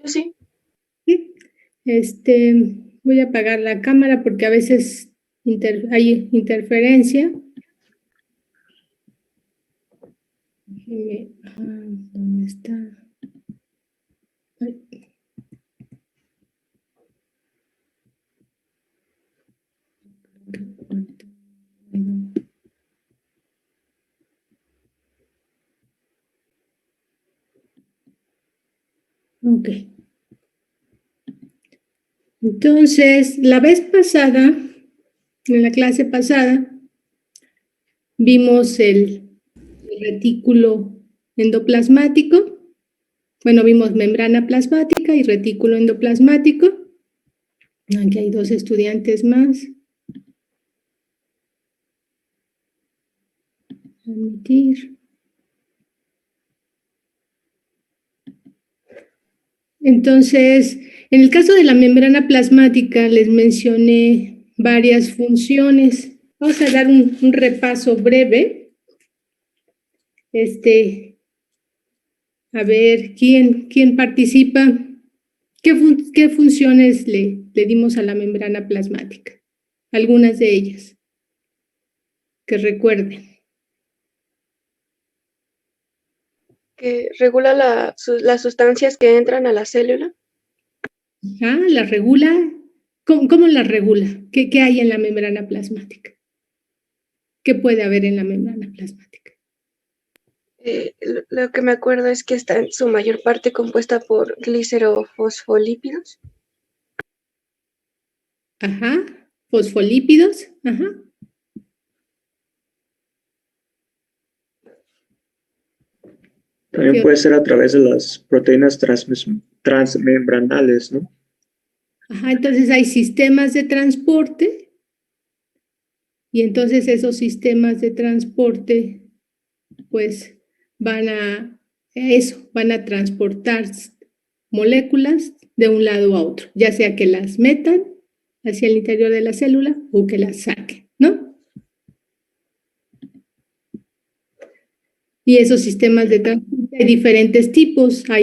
Sí. Sí. Voy a apagar la cámara porque a veces hay interferencia. ¿Dónde está? Ay. Ok. Entonces, la vez pasada, en la clase pasada, vimos el retículo endoplasmático. Bueno, vimos membrana plasmática y retículo endoplasmático. Aquí hay 2 estudiantes más. Admitir. Entonces, en el caso de la membrana plasmática, les mencioné varias funciones. Vamos a dar un repaso breve. A ver, ¿quién participa? ¿Qué funciones le dimos a la membrana plasmática? Algunas de ellas, que recuerden. Que regula las sustancias que entran a la célula. ¿La regula? ¿Cómo la regula? ¿Qué hay en la membrana plasmática? ¿Qué puede haber en la membrana plasmática? Lo que me acuerdo es que está en su mayor parte compuesta por glicerofosfolípidos. Ajá, fosfolípidos, ajá. También puede ser a través de las proteínas transmembranales, ¿no? Ajá, entonces hay sistemas de transporte y entonces esos sistemas de transporte pues van a transportar moléculas de un lado a otro, ya sea que las metan hacia el interior de la célula o que las saquen, ¿no? Y esos sistemas de transporte hay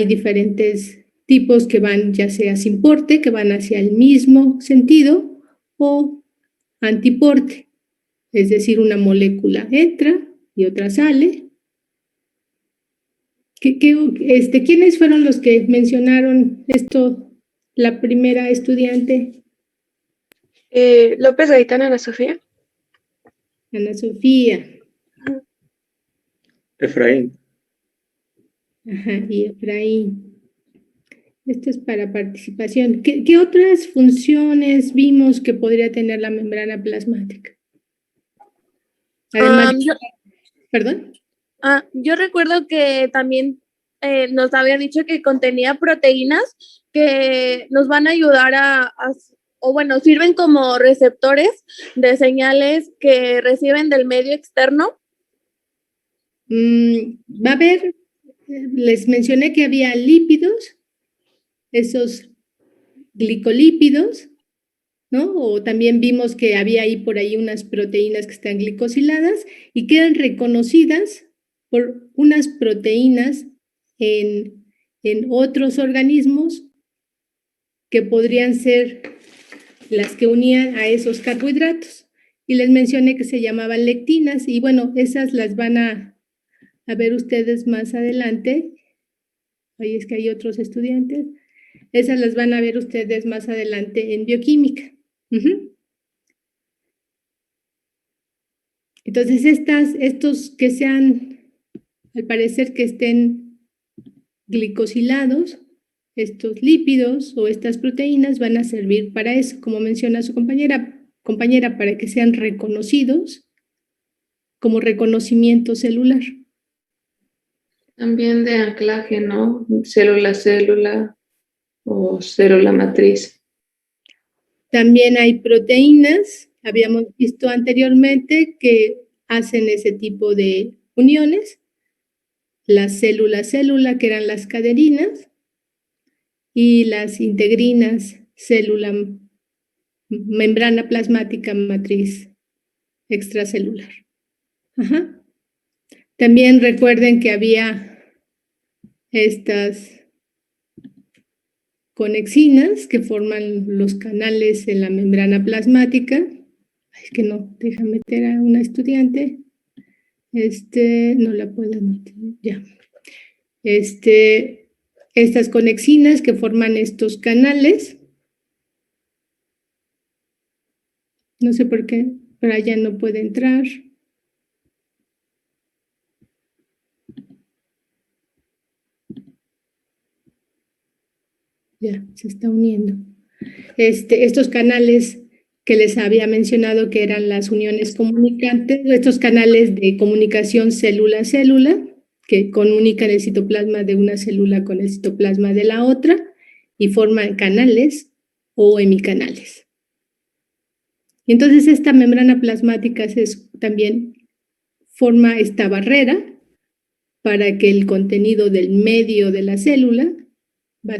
diferentes tipos que van ya sea sin porte, que van hacia el mismo sentido, o antiporte, es decir, una molécula entra y otra sale. ¿Quiénes fueron los que mencionaron esto, la primera estudiante? López Gaitán, Ana Sofía. Ana Sofía. Efraín. Ajá, y Efraín. Esto es para participación. ¿Qué otras funciones vimos que podría tener la membrana plasmática? Además, ¿perdón? Yo recuerdo que también nos había dicho que contenía proteínas que nos van a ayudar o bueno, sirven como receptores de señales que reciben del medio externo. Va a haber, les mencioné que había lípidos, esos glicolípidos, ¿no? O también vimos que había ahí por ahí unas proteínas que están glicosiladas y quedan reconocidas por unas proteínas en otros organismos que podrían ser las que unían a esos carbohidratos. Y les mencioné que se llamaban lectinas y bueno, esas las van a ver ustedes más adelante. Ahí es que hay otros estudiantes. Esas las van a ver ustedes más adelante en bioquímica. Entonces, estos que sean, al parecer que estén glicosilados, estos lípidos o estas proteínas van a servir para eso, como menciona su compañera, para que sean reconocidos como reconocimiento celular. También de anclaje, ¿no? Célula o célula matriz. También hay proteínas, habíamos visto anteriormente, que hacen ese tipo de uniones. Las célula, que eran las caderinas, y las integrinas, membrana plasmática matriz extracelular. Ajá. También recuerden que había estas conexinas que forman los canales en la membrana plasmática. Es que no, deja meter a una estudiante. No la puedo meter, ya. Estas conexinas que forman estos canales. No sé por qué, pero allá no puede entrar. Ya, se está uniendo. Estos canales que les había mencionado que eran las uniones comunicantes, estos canales de comunicación célula-célula, que comunican el citoplasma de una célula con el citoplasma de la otra y forman canales o hemicanales. Entonces, esta membrana plasmática también forma esta barrera para que el contenido del medio de la célula va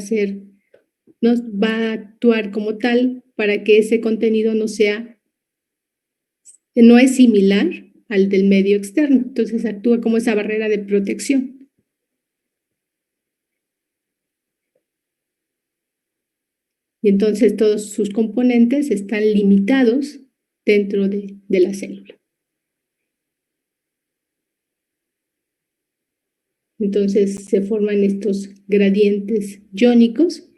a actuar como tal para que ese contenido no es similar al del medio externo. Entonces actúa como esa barrera de protección. Y entonces todos sus componentes están limitados dentro de la célula. Entonces se forman estos gradientes iónicos.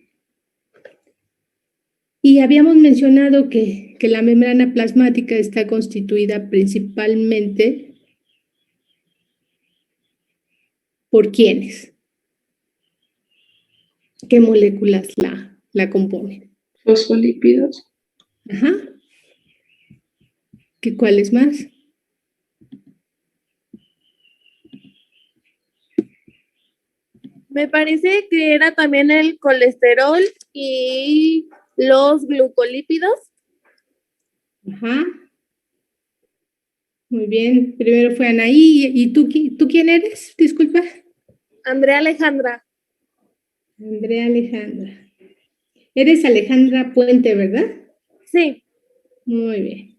Y habíamos mencionado que la membrana plasmática está constituida principalmente por ¿quiénes? ¿Qué moléculas la componen? Fosfolípidos. Ajá. ¿Cuáles más? Me parece que era también el colesterol y los glucolípidos. Ajá. Muy bien. Primero fue Anaí. ¿Y tú quién eres? Disculpa. Andrea Alejandra. Andrea Alejandra. Eres Alejandra Puente, ¿verdad? Sí. Muy bien.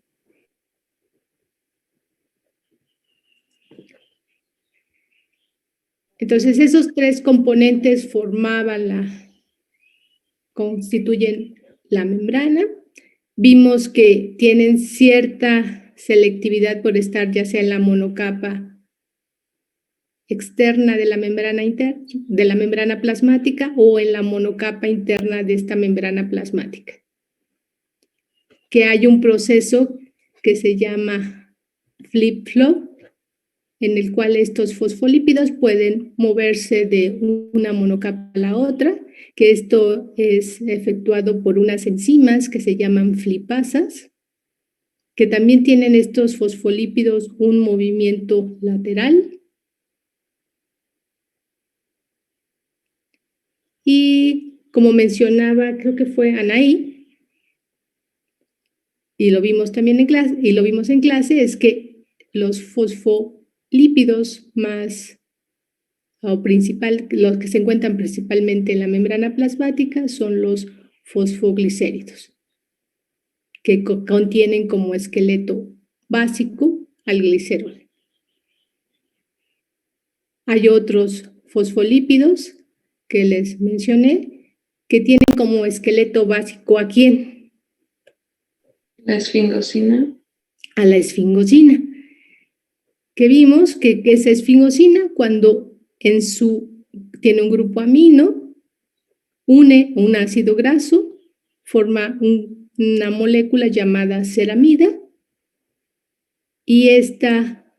Entonces, esos tres componentes constituyen la membrana. Vimos que tienen cierta selectividad por estar ya sea en la monocapa externa de la membrana plasmática o en la monocapa interna de esta membrana plasmática. Que hay un proceso que se llama flip-flop, en el cual estos fosfolípidos pueden moverse de una monocapa a la otra, que esto es efectuado por unas enzimas que se llaman flipasas, que también tienen estos fosfolípidos un movimiento lateral. Y como mencionaba, creo que fue Anaí, y lo vimos también en clase, es que los fosfolípidos los que se encuentran principalmente en la membrana plasmática son los fosfoglicéridos, que contienen como esqueleto básico al glicerol. Hay otros fosfolípidos que les mencioné que tienen como esqueleto básico ¿a quién? La esfingosina. A la esfingosina. Que vimos que esa esfingosina, cuando tiene un grupo amino, une un ácido graso, forma una molécula llamada ceramida, y esta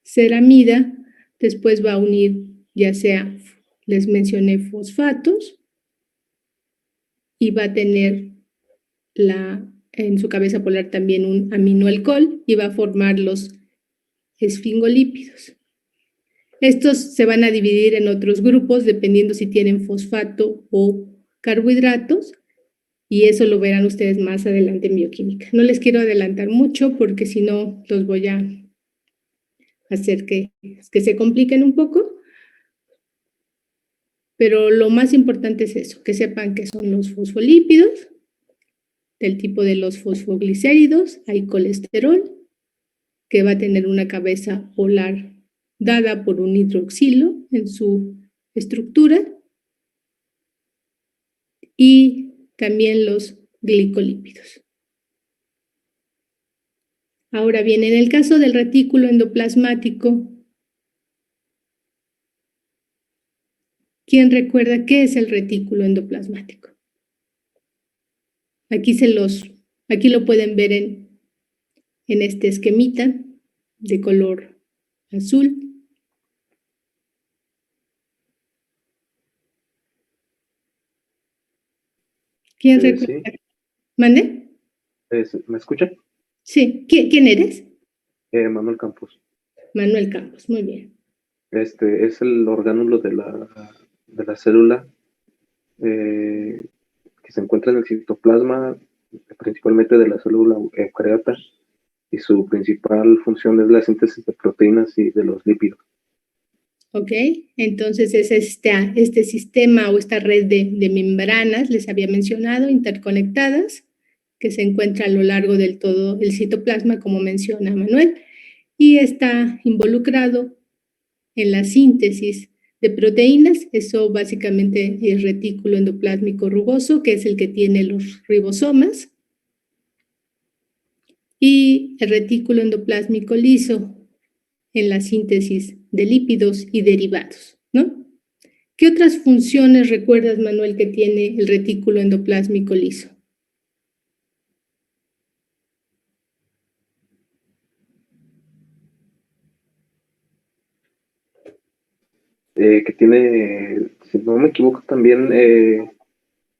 ceramida después va a unir, ya sea, les mencioné fosfatos, y va a tener en su cabeza polar también un aminoalcohol y va a formar los esfingolípidos. Estos se van a dividir en otros grupos dependiendo si tienen fosfato o carbohidratos, y eso lo verán ustedes más adelante en bioquímica. No les quiero adelantar mucho porque si no los voy a hacer que se compliquen un poco, pero lo más importante es eso, que sepan que son los fosfolípidos, del tipo de los fosfoglicéridos. Hay colesterol, que va a tener una cabeza polar dada por un hidroxilo en su estructura, y también los glicolípidos. Ahora bien, en el caso del retículo endoplasmático, ¿quién recuerda qué es el retículo endoplasmático? Aquí lo pueden ver en este esquemita de color azul. ¿Quién recuerda? Sí. ¿Mande? ¿Me escucha? Sí. ¿Quién eres? Manuel Campos. Manuel Campos, muy bien. Es el orgánulo de la célula que se encuentra en el citoplasma, principalmente de la célula eucariota, y su principal función es la síntesis de proteínas y de los lípidos. Ok, entonces es este sistema o esta red de membranas, les había mencionado, interconectadas, que se encuentra a lo largo del todo el citoplasma, como menciona Manuel, y está involucrado en la síntesis de proteínas. Eso básicamente es retículo endoplásmico rugoso, que es el que tiene los ribosomas, y el retículo endoplásmico liso en la síntesis de lípidos y derivados, ¿no? ¿Qué otras funciones recuerdas, Manuel, que tiene el retículo endoplásmico liso? Que tiene, si no me equivoco, también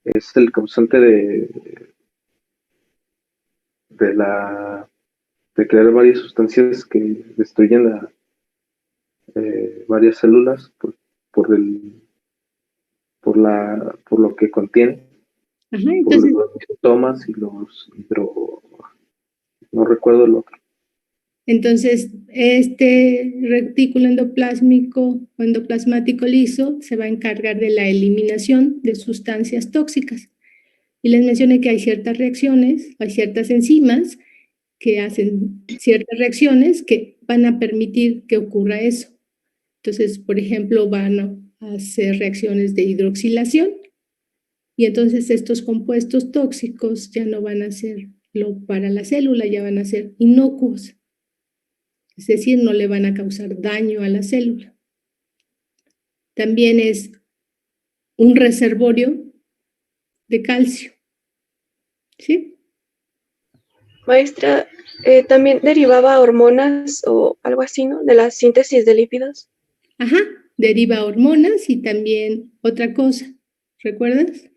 es el causante de crear varias sustancias que destruyen varias células por lo que contiene, Ajá, por entonces, los lisosomas y no recuerdo el otro. entonces este retículo endoplásmico o endoplasmático liso se va a encargar de la eliminación de sustancias tóxicas. Y les mencioné que hay ciertas reacciones, hay ciertas enzimas que hacen ciertas reacciones que van a permitir que ocurra eso. Entonces, por ejemplo, van a hacer reacciones de hidroxilación y entonces estos compuestos tóxicos ya no van a ser para la célula, ya van a ser inocuos. Es decir, no le van a causar daño a la célula. También es un reservorio de calcio. ¿Sí? Maestra, también derivaba hormonas o algo así, ¿no? De la síntesis de lípidos. Ajá, deriva hormonas y también otra cosa. ¿Recuerdas?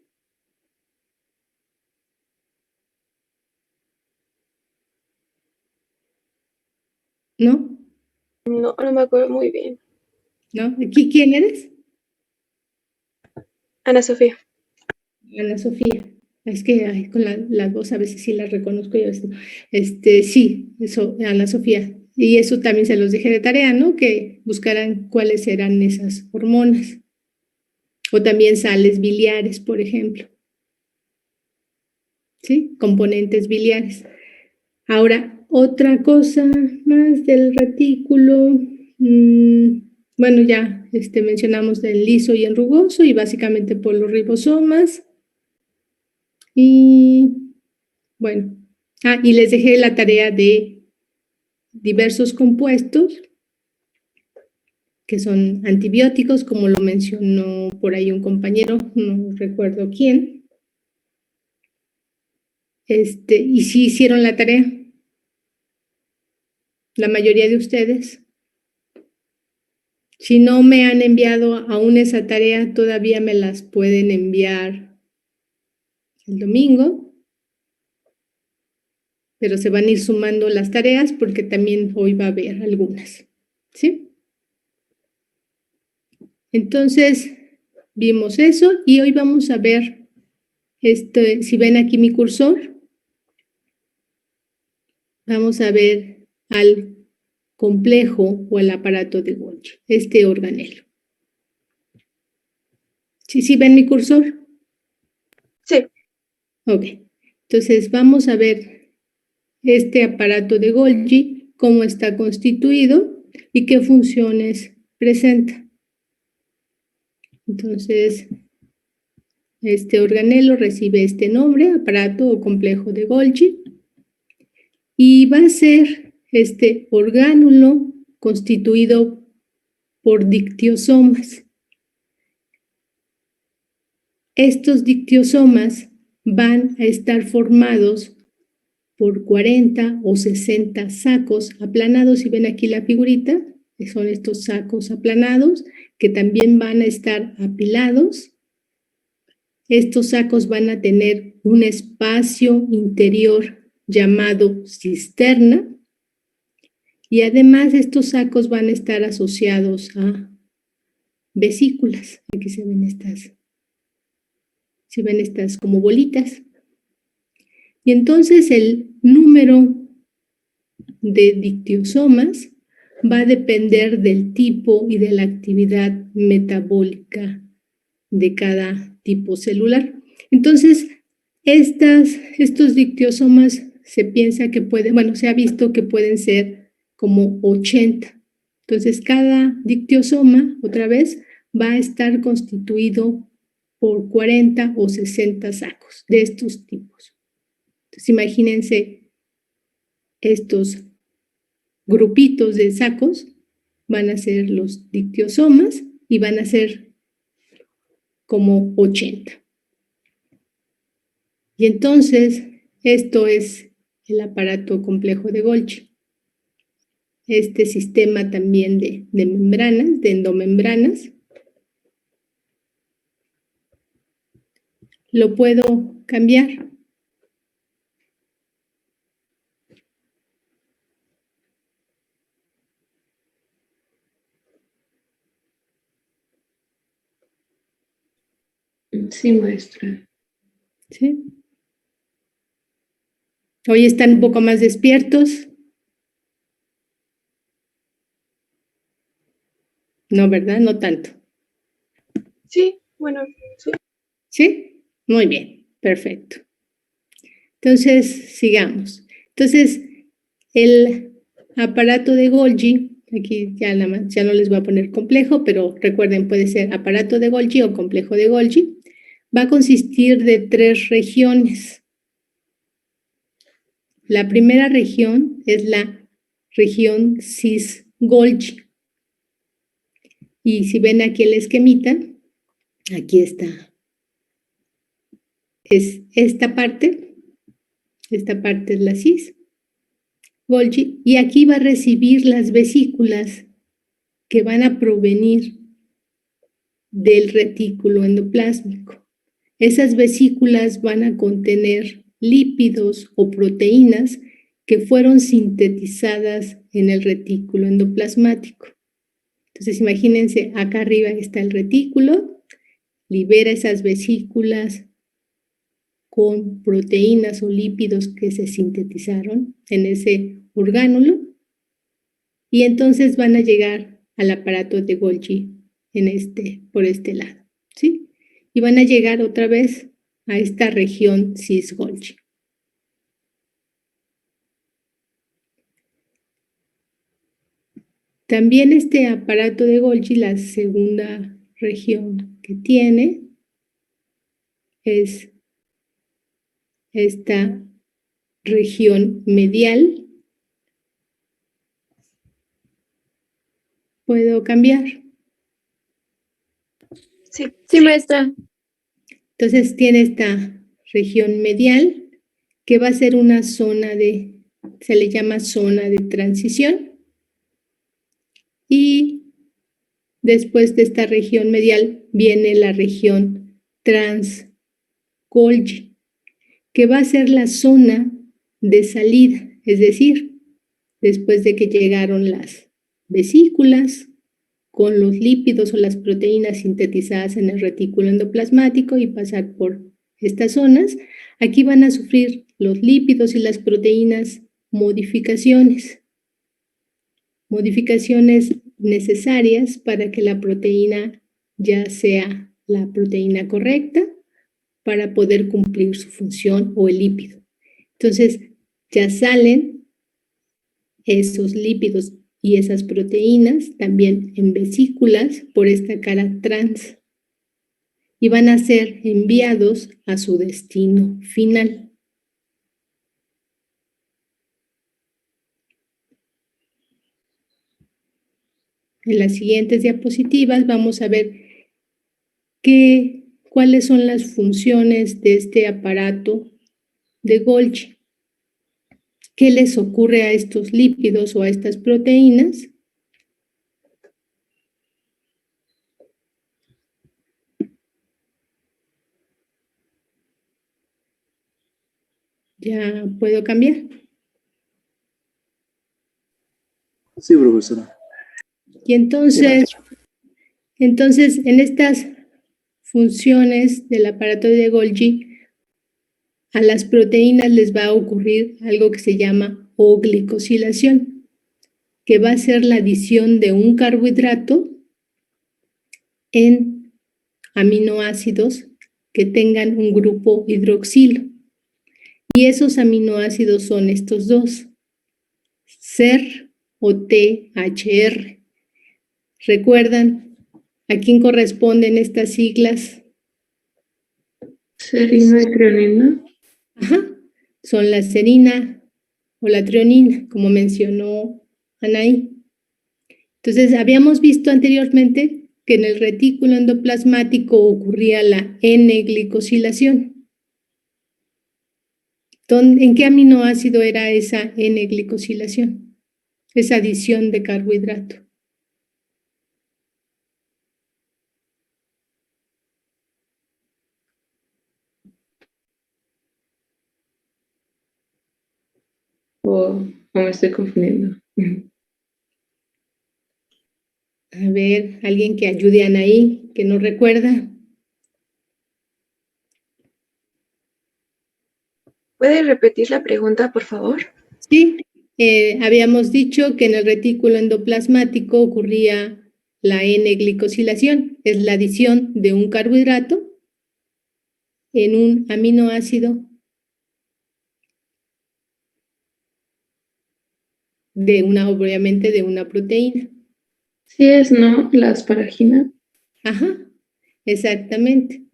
¿No? No, no me acuerdo muy bien. ¿No? ¿Quién eres? Ana Sofía. Ana Sofía. Es que ay, con la voz a veces sí la reconozco yo. Sí, eso, Ana Sofía. Y eso también se los dejé de tarea, ¿no? Que buscaran cuáles eran esas hormonas. O también sales biliares, por ejemplo. ¿Sí? Componentes biliares. Ahora, otra cosa más del retículo. Bueno, ya mencionamos del liso y el rugoso y básicamente por los ribosomas. Y bueno, y les dejé la tarea de diversos compuestos que son antibióticos, como lo mencionó por ahí un compañero, no recuerdo quién. Y sí hicieron la tarea, la mayoría de ustedes. Si no me han enviado aún esa tarea, todavía me las pueden enviar el domingo, pero se van a ir sumando las tareas porque también hoy va a haber algunas, ¿sí? Entonces, vimos eso y hoy vamos a ver, si ven aquí mi cursor, vamos a ver al complejo o al aparato de Golgi, este organelo. ¿Sí ven mi cursor? Sí. Ok, entonces vamos a ver este aparato de Golgi, cómo está constituido y qué funciones presenta. Entonces, este organelo recibe este nombre, aparato o complejo de Golgi, y va a ser este orgánulo constituido por dictiosomas. Estos dictiosomas van a estar formados por 40 o 60 sacos aplanados. Si ven aquí la figurita, son estos sacos aplanados que también van a estar apilados. Estos sacos van a tener un espacio interior llamado cisterna, y además estos sacos van a estar asociados a vesículas. Aquí se ven estas como bolitas. Y entonces el número de dictiosomas va a depender del tipo y de la actividad metabólica de cada tipo celular. Entonces, estos dictiosomas se piensa que pueden, bueno, se ha visto que pueden ser como 80. Entonces, cada dictiosoma, otra vez, va a estar constituido por 40 o 60 sacos de estos tipos. Entonces, imagínense estos grupitos de sacos van a ser los dictiosomas y van a ser como 80. Y entonces, esto es el aparato complejo de Golgi. Este sistema también de membranas, de endomembranas. Lo puedo cambiar. Sí, maestra. ¿Sí? Hoy están un poco más despiertos. No, ¿verdad? No tanto. Sí, bueno, sí. ¿Sí? Muy bien, perfecto. Entonces, sigamos. Entonces, el aparato de Golgi, aquí ya no les voy a poner complejo, pero recuerden, puede ser aparato de Golgi o complejo de Golgi, va a consistir de 3 regiones. La primera región es la región cis-Golgi. Y si ven aquí el esquemita, aquí está. Es esta parte es la cis Golgi, y aquí va a recibir las vesículas que van a provenir del retículo endoplásmico. Esas vesículas van a contener lípidos o proteínas que fueron sintetizadas en el retículo endoplasmático. Entonces, imagínense, acá arriba está el retículo, libera esas vesículas con proteínas o lípidos que se sintetizaron en ese orgánulo, y entonces van a llegar al aparato de Golgi por este lado, ¿sí? Y van a llegar otra vez a esta región cis-Golgi. También este aparato de Golgi, la segunda región que tiene es esta región medial. ¿Puedo cambiar? Sí. Sí, maestra. Entonces tiene esta región medial que va a ser una zona se le llama zona de transición. Y después de esta región medial viene la región trans-Golgi, que va a ser la zona de salida, es decir, después de que llegaron las vesículas con los lípidos o las proteínas sintetizadas en el retículo endoplasmático y pasar por estas zonas, aquí van a sufrir los lípidos y las proteínas modificaciones necesarias para que la proteína ya sea la proteína correcta para poder cumplir su función, o el lípido. Entonces, ya salen esos lípidos y esas proteínas también en vesículas por esta cara trans. y van a ser enviados a su destino final. En las siguientes diapositivas vamos a ver cuáles son las funciones de este aparato de Golgi. ¿Qué les ocurre a estos lípidos o a estas proteínas? ¿Ya puedo cambiar? Sí, profesora. Y entonces, en estas funciones del aparato de Golgi, a las proteínas les va a ocurrir algo que se llama O-glicosilación, que va a ser la adición de un carbohidrato en aminoácidos que tengan un grupo hidroxilo. Y esos aminoácidos son estos dos, SER o THR. ¿Recuerdan a quién corresponden estas siglas? Serina y trionina. Ajá, son la serina o la trionina, como mencionó Anaí. Entonces, habíamos visto anteriormente que en el retículo endoplasmático ocurría la N-glicosilación. ¿En qué aminoácido era esa N-glicosilación? Esa adición de carbohidrato. O me estoy confundiendo. A ver, alguien que ayude a Anaí, que no recuerda. ¿Puede repetir la pregunta, por favor? Sí, habíamos dicho que en el retículo endoplasmático ocurría la N-glicosilación, es la adición de un carbohidrato en un aminoácido obviamente de una proteína. Sí es, ¿no? La asparagina. Ajá, exactamente.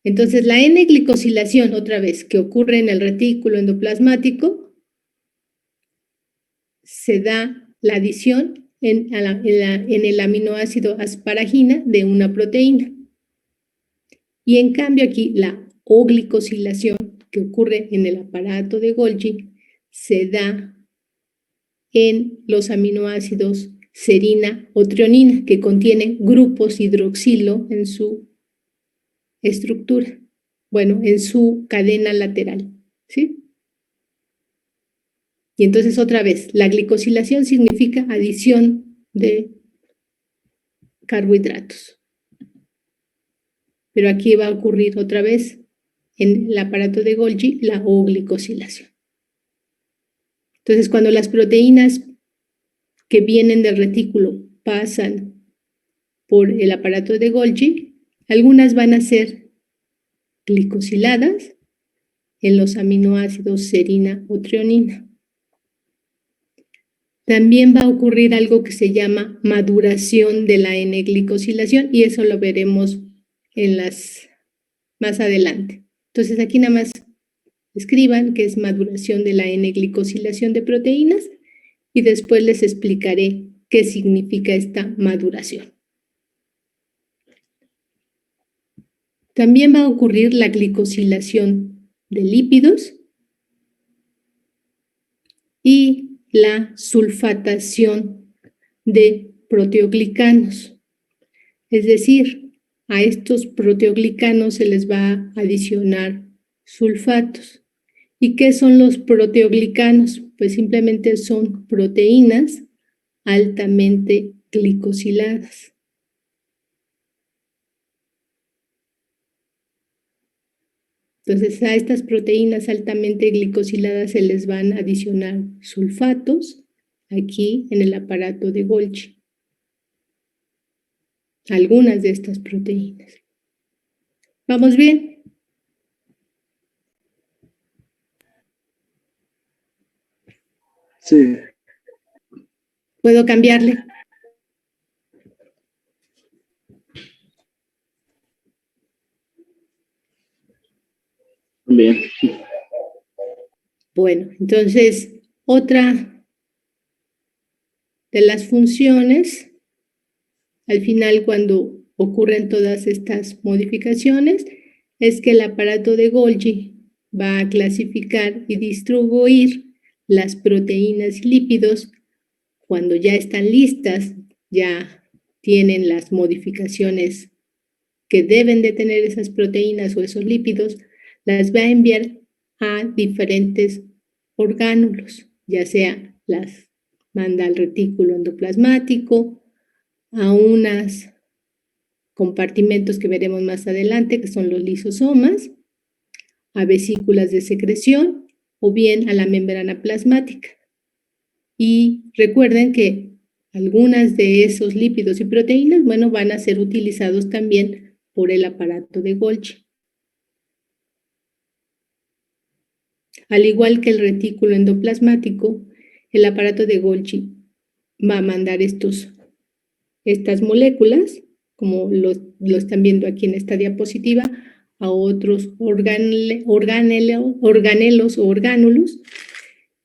Entonces, la N-glicosilación, otra vez, que ocurre en el retículo endoplasmático, se da la adición en el aminoácido asparagina de una proteína. Y en cambio aquí, la O-glicosilación, que ocurre en el aparato de Golgi, se da en los aminoácidos serina o trionina, que contienen grupos hidroxilo en su estructura, bueno, en su cadena lateral, ¿sí? Y entonces otra vez, la glicosilación significa adición de carbohidratos. Pero aquí va a ocurrir otra vez en el aparato de Golgi la O-glicosilación. Entonces, cuando las proteínas que vienen del retículo pasan por el aparato de Golgi, algunas van a ser glicosiladas en los aminoácidos serina o trionina. También va a ocurrir algo que se llama maduración de la N-glicosilación y eso lo veremos más adelante. Entonces aquí nada más escriban que es maduración de la N-glicosilación de proteínas y después les explicaré qué significa esta maduración. También va a ocurrir la glicosilación de lípidos y la sulfatación de proteoglicanos. Es decir, a estos proteoglicanos se les va a adicionar sulfatos. ¿Y qué son los proteoglicanos? Pues simplemente son proteínas altamente glicosiladas. Entonces, a estas proteínas altamente glicosiladas se les van a adicionar sulfatos aquí en el aparato de Golgi. Algunas de estas proteínas. ¿Vamos bien? Sí. ¿Puedo cambiarle? Bien. Bueno, entonces, otra de las funciones, al final, cuando ocurren todas estas modificaciones, es que el aparato de Golgi va a clasificar y distribuir las proteínas y lípidos cuando ya están listas, ya tienen las modificaciones que deben de tener esas proteínas o esos lípidos, las va a enviar a diferentes orgánulos, ya sea las manda al retículo endoplasmático, a unos compartimentos que veremos más adelante, que son los lisosomas, a vesículas de secreción o bien a la membrana plasmática. Y recuerden que algunas de esos lípidos y proteínas, bueno, van a ser utilizados también por el aparato de Golgi. Al igual que el retículo endoplasmático, el aparato de Golgi va a mandar estas moléculas, como lo están viendo aquí en esta diapositiva, a otros organelos o orgánulos,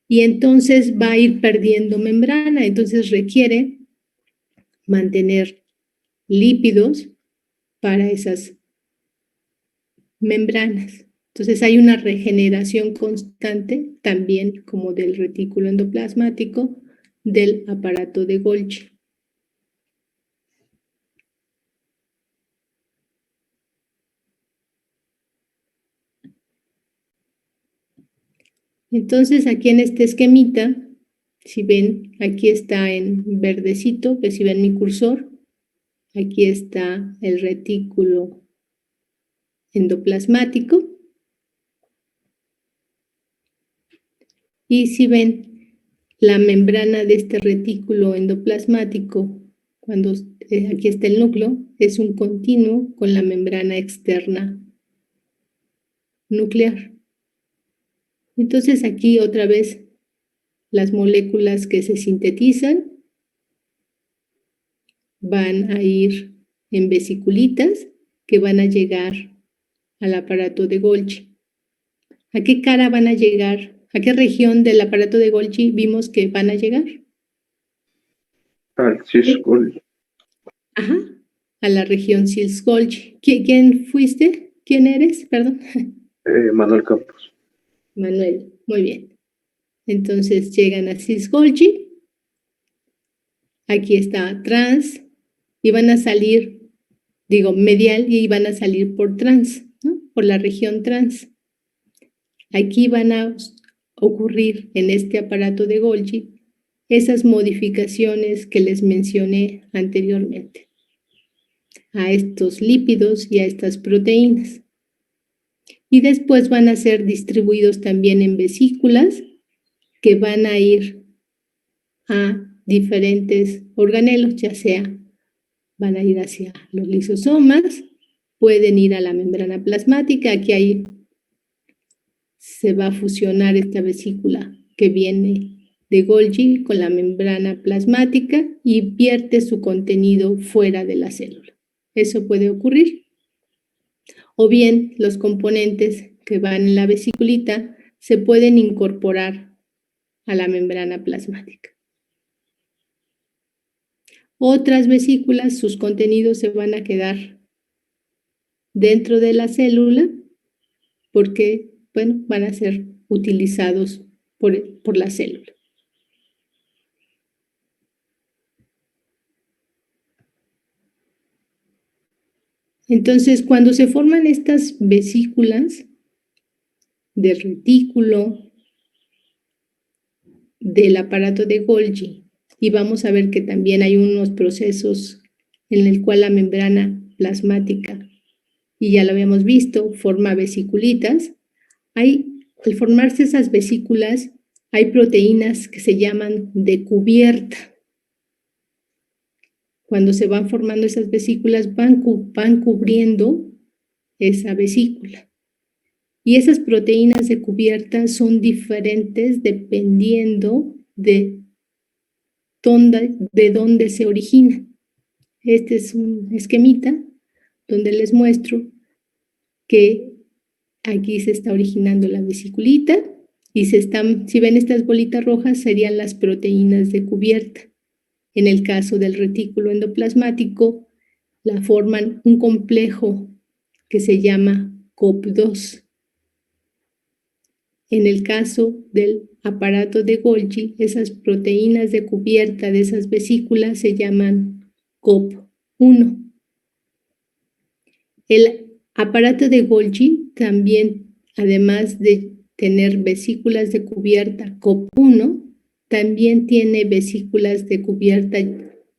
y entonces va a ir perdiendo membrana, entonces requiere mantener lípidos para esas membranas. Entonces hay una regeneración constante también como del retículo endoplasmático del aparato de Golgi. Entonces aquí en este esquemita, si ven, aquí está en verdecito, que si ven mi cursor, aquí está el retículo endoplasmático. Y si ven la membrana de este retículo endoplasmático, cuando aquí está el núcleo, es un continuo con la membrana externa nuclear. Entonces aquí otra vez las moléculas que se sintetizan van a ir en vesiculitas que van a llegar al aparato de Golgi. ¿A qué cara van a llegar? ¿A qué región del aparato de Golgi vimos que van a llegar? Al cis-Golgi. Ajá, a la región cis-Golgi. ¿Quién fuiste? ¿Quién eres? Perdón. Manuel Campos. Manuel, muy bien. Entonces llegan a cis-Golgi. Aquí está trans y van a salir, medial y van a salir por trans, ¿no? Por la región trans. Aquí van a ocurrir en este aparato de Golgi esas modificaciones que les mencioné anteriormente a estos lípidos y a estas proteínas. Y después van a ser distribuidos también en vesículas que van a ir a diferentes organelos, ya sea van a ir hacia los lisosomas, pueden ir a la membrana plasmática, aquí ahí se va a fusionar esta vesícula que viene de Golgi con la membrana plasmática y vierte su contenido fuera de la célula. Eso puede ocurrir. O bien los componentes que van en la vesiculita se pueden incorporar a la membrana plasmática. Otras vesículas, sus contenidos se van a quedar dentro de la célula porque, bueno, van a ser utilizados por la célula. Entonces, cuando se forman estas vesículas del retículo, del aparato de Golgi, y vamos a ver que también hay unos procesos en el cual la membrana plasmática, y ya lo habíamos visto, forma vesiculitas. Al formarse esas vesículas, hay proteínas que se llaman de cubierta. Cuando se van formando esas vesículas, van cubriendo esa vesícula. Y esas proteínas de cubierta son diferentes dependiendo de dónde se originan. Este es un esquemita donde les muestro que aquí se está originando la vesiculita y si ven estas bolitas rojas, serían las proteínas de cubierta. En el caso del retículo endoplasmático, la forman un complejo que se llama COP2. En el caso del aparato de Golgi, esas proteínas de cubierta de esas vesículas se llaman COP1. El aparato de Golgi también, además de tener vesículas de cubierta COP1, también tiene vesículas de cubierta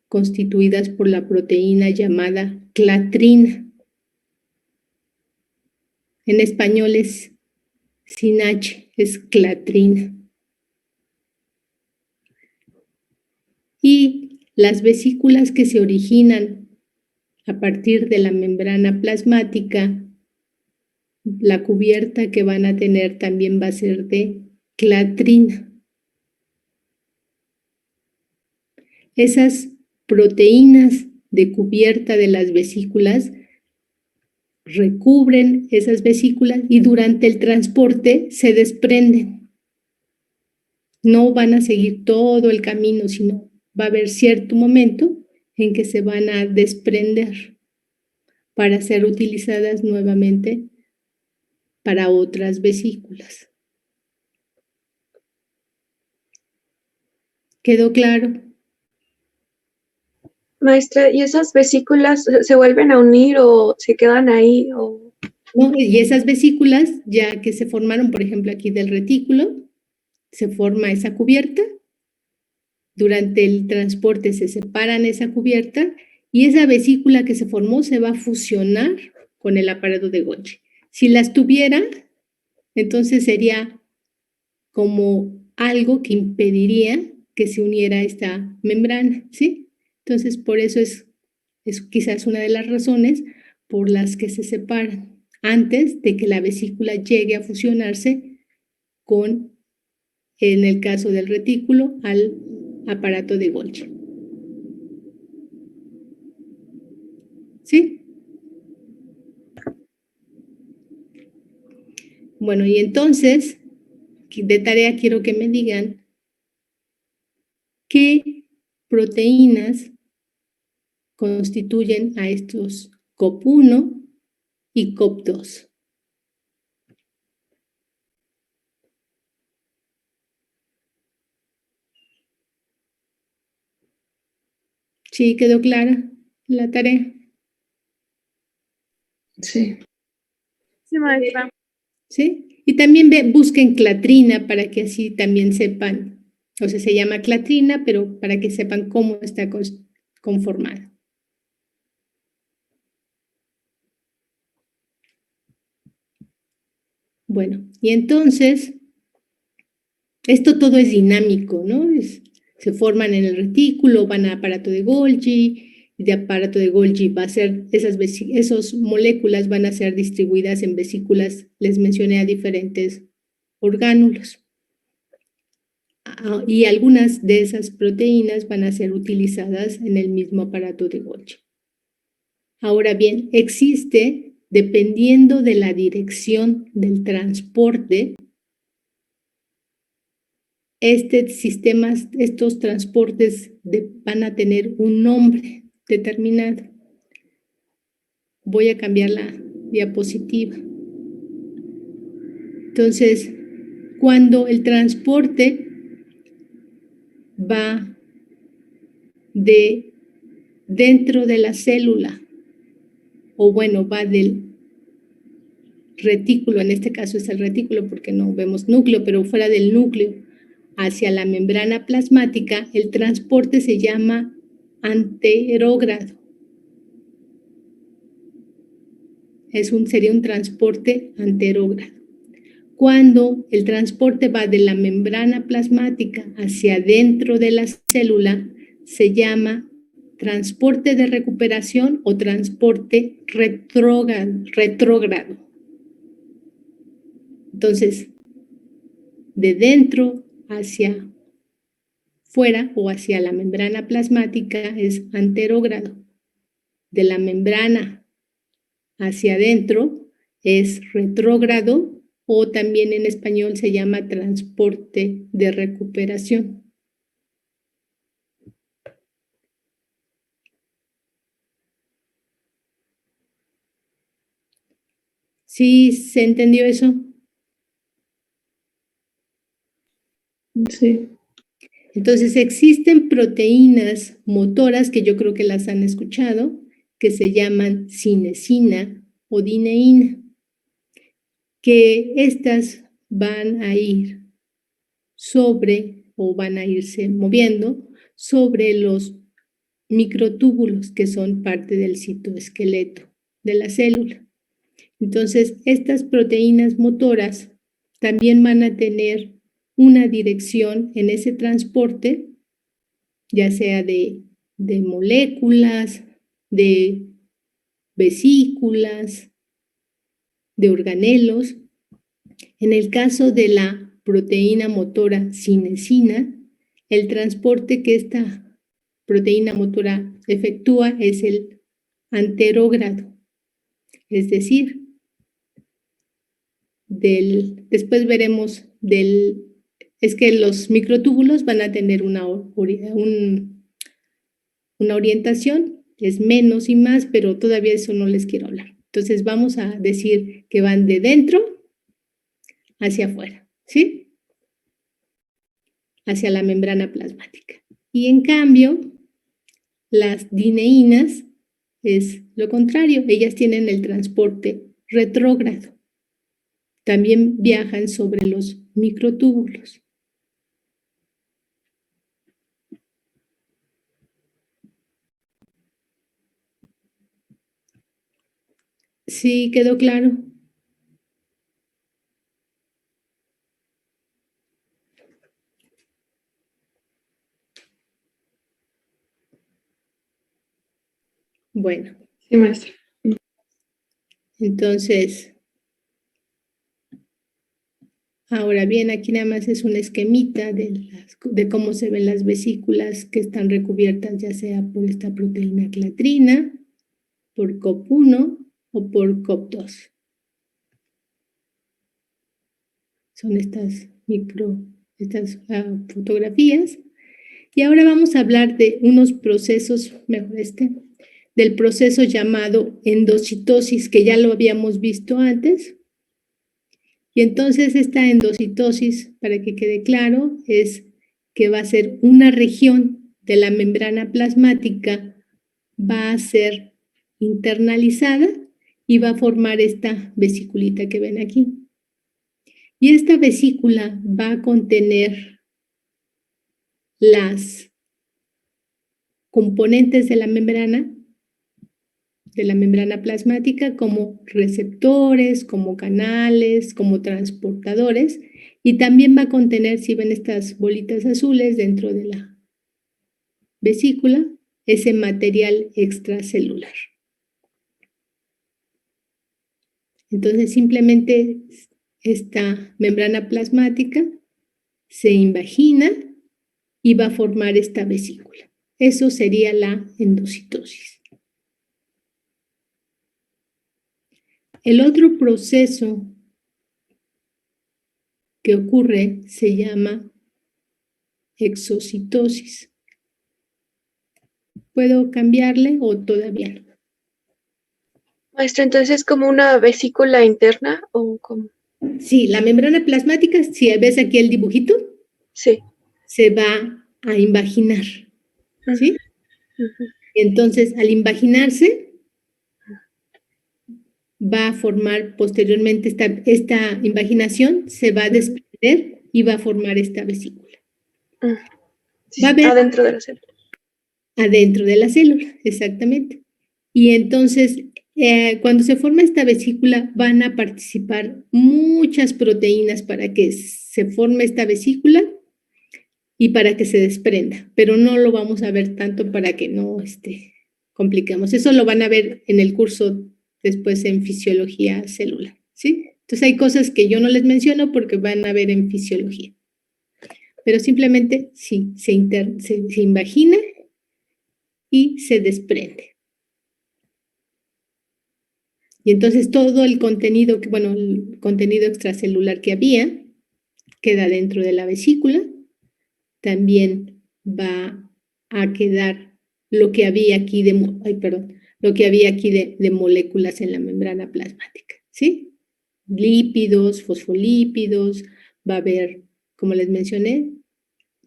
constituidas por la proteína llamada clatrina. En español es sin H, es clatrina. Y las vesículas que se originan a partir de la membrana plasmática, la cubierta que van a tener también va a ser de clatrina. Esas proteínas de cubierta de las vesículas recubren esas vesículas y durante el transporte se desprenden. No van a seguir todo el camino, sino va a haber cierto momento en que se van a desprender para ser utilizadas nuevamente para otras vesículas. ¿Quedó claro? Maestra, ¿y esas vesículas se vuelven a unir o se quedan ahí? O... ¿No? Y esas vesículas, ya que se formaron, por ejemplo, aquí del retículo, se forma esa cubierta. Durante el transporte se separan esa cubierta y esa vesícula que se formó se va a fusionar con el aparato de Golgi. Si las tuviera, entonces sería como algo que impediría que se uniera esta membrana, ¿sí? Entonces, por eso es quizás una de las razones por las que se separan antes de que la vesícula llegue a fusionarse con, en el caso del retículo, al aparato de Golgi. ¿Sí? Bueno, y entonces, de tarea quiero que me digan qué proteínas constituyen a estos COP1 y COP2. ¿Sí quedó clara la tarea? Sí. Sí, maestra. ¿Sí? Y también busquen clatrina para que así también sepan, o sea, se llama clatrina, pero para que sepan cómo está conformada. Bueno, y entonces, esto todo es dinámico, ¿no? Se forman en el retículo, van a aparato de Golgi, y de aparato de Golgi va a ser, esas moléculas van a ser distribuidas en vesículas, les mencioné, a diferentes orgánulos. Y algunas de esas proteínas van a ser utilizadas en el mismo aparato de Golgi. Ahora bien, existe, dependiendo de la dirección del transporte, estos transportes van a tener un nombre determinado. Voy a cambiar la diapositiva. Entonces, cuando el transporte va de dentro de la célula, o bueno, va del retículo, en este caso es el retículo porque no vemos núcleo, pero fuera del núcleo, hacia la membrana plasmática, el transporte se llama anterógrado. Sería un transporte anterógrado. Cuando el transporte va de la membrana plasmática hacia dentro de la célula, se llama transporte de recuperación o transporte retrógrado. Entonces, de dentro hacia fuera o hacia la membrana plasmática es anterógrado. De la membrana hacia adentro es retrógrado o también en español se llama transporte de recuperación. ¿Sí se entendió eso? Sí. Entonces existen proteínas motoras que yo creo que las han escuchado, que se llaman cinesina o dineína, que estas van a ir sobre o van a irse moviendo sobre los microtúbulos que son parte del citoesqueleto de la célula. Entonces, estas proteínas motoras también van a tener una dirección en ese transporte, ya sea de moléculas, de vesículas, de organelos. En el caso de la proteína motora cinesina, el transporte que esta proteína motora efectúa es el anterógrado, es decir, después veremos es que los microtúbulos van a tener una orientación, es menos y más, pero todavía eso no les quiero hablar. Entonces vamos a decir que van de dentro hacia afuera, ¿sí? Hacia la membrana plasmática. Y en cambio, las dineínas es lo contrario, ellas tienen el transporte retrógrado. También viajan sobre los microtúbulos. ¿Sí quedó claro? Bueno. Sí, maestra. Entonces, ahora bien, aquí nada más es un esquemita de cómo se ven las vesículas que están recubiertas, ya sea por esta proteína clatrina, por COP1 o por COP2. Son estas fotografías. Y ahora vamos a hablar de unos procesos, mejor del proceso llamado endocitosis, que ya lo habíamos visto antes. Y entonces esta endocitosis, para que quede claro, es que va a ser una región de la membrana plasmática, va a ser internalizada y va a formar esta vesiculita que ven aquí. Y esta vesícula va a contener las componentes de la membrana plasmática como receptores, como canales, como transportadores, y también va a contener, si ven estas bolitas azules dentro de la vesícula, ese material extracelular. Entonces, simplemente esta membrana plasmática se invagina y va a formar esta vesícula. Eso sería la endocitosis. El otro proceso que ocurre se llama exocitosis. ¿Puedo cambiarle o todavía no? Maestra, entonces, ¿como una vesícula interna o cómo? Sí, la membrana plasmática, si ves aquí el dibujito, Sí. se va a invaginar, ¿sí? Uh-huh. Entonces, al invaginarse, va a formar posteriormente esta invaginación, se va a desprender y va a formar esta vesícula. Sí, Va a haber adentro de la célula. adentro de la célula, exactamente. Y entonces, cuando se forma esta vesícula, van a participar muchas proteínas para que se forme esta vesícula y para que se desprenda, pero no lo vamos a ver tanto para que no compliquemos. Eso lo van a ver en el curso después en fisiología celular, ¿sí? Entonces hay cosas que yo no les menciono porque van a ver en fisiología. Pero simplemente sí, se invagina y se desprende. Y entonces todo el contenido, el contenido extracelular que había queda dentro de la vesícula. También va a quedar lo que había aquí de moléculas en la membrana plasmática, ¿sí? Lípidos, fosfolípidos, va a haber, como les mencioné,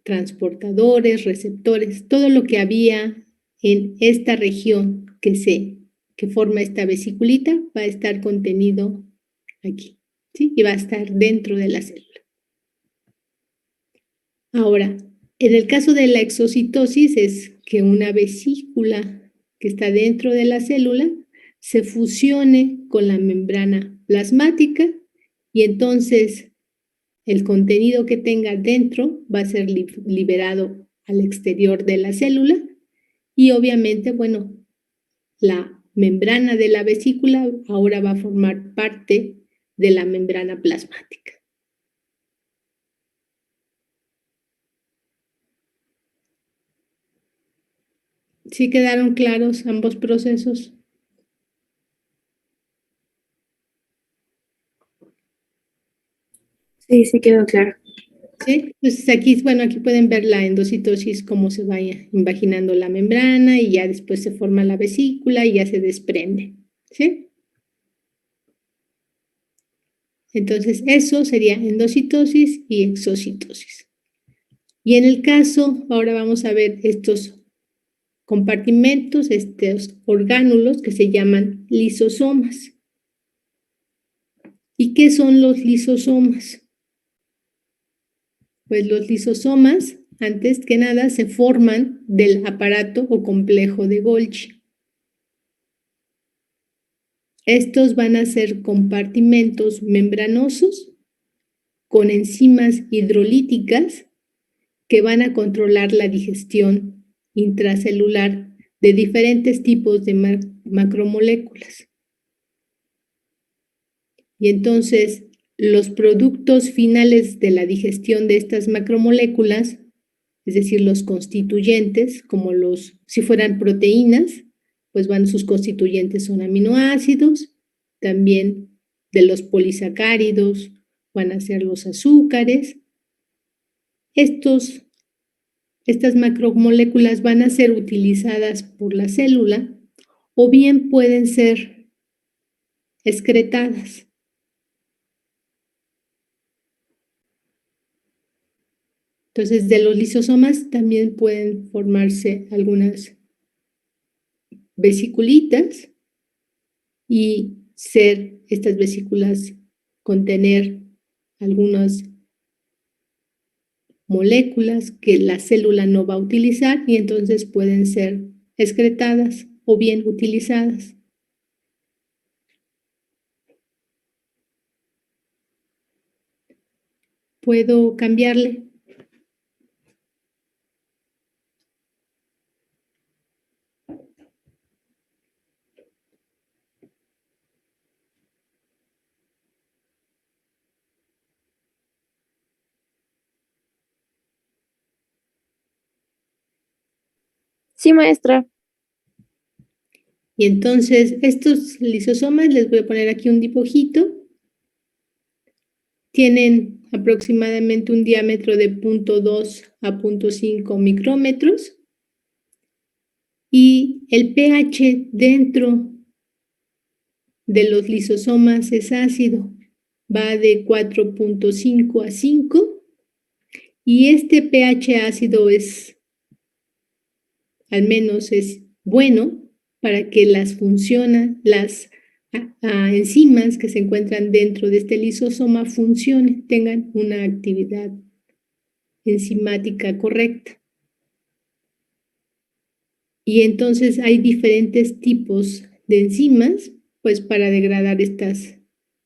transportadores, receptores, todo lo que había en esta región que forma esta vesiculita va a estar contenido aquí, ¿sí? Y va a estar dentro de la célula. Ahora, en el caso de la exocitosis es que una vesícula que está dentro de la célula se fusione con la membrana plasmática y entonces el contenido que tenga dentro va a ser liberado al exterior de la célula y obviamente, la membrana de la vesícula ahora va a formar parte de la membrana plasmática. ¿Sí quedaron claros ambos procesos? Sí, sí quedó claro. ¿Sí? Entonces aquí pueden ver la endocitosis, cómo se va invaginando la membrana y ya después se forma la vesícula y ya se desprende. ¿Sí? Entonces eso sería endocitosis y exocitosis. Y en el caso, ahora vamos a ver estos compartimentos, estos orgánulos que se llaman lisosomas. ¿Y qué son los lisosomas? Pues los lisosomas, antes que nada, se forman del aparato o complejo de Golgi. Estos van a ser compartimentos membranosos con enzimas hidrolíticas que van a controlar la digestión intracelular de diferentes tipos de macromoléculas. Y entonces, los productos finales de la digestión de estas macromoléculas, es decir, los constituyentes, si fueran proteínas, pues sus constituyentes son aminoácidos, también de los polisacáridos van a ser los azúcares. Estas macromoléculas van a ser utilizadas por la célula o bien pueden ser excretadas. Entonces, de los lisosomas también pueden formarse algunas vesiculitas y estas vesículas contener algunas moléculas que la célula no va a utilizar y entonces pueden ser excretadas o bien utilizadas. ¿Puedo cambiarle? Sí, maestra. Y entonces estos lisosomas, les voy a poner aquí un dibujito, tienen aproximadamente un diámetro de 0.2 a 0.5 micrómetros y el pH dentro de los lisosomas es ácido, va de 4.5 a 5 y este pH ácido al menos es bueno para que las enzimas que se encuentran dentro de este lisosoma funcionen, tengan una actividad enzimática correcta. Y entonces hay diferentes tipos de enzimas, pues para degradar estas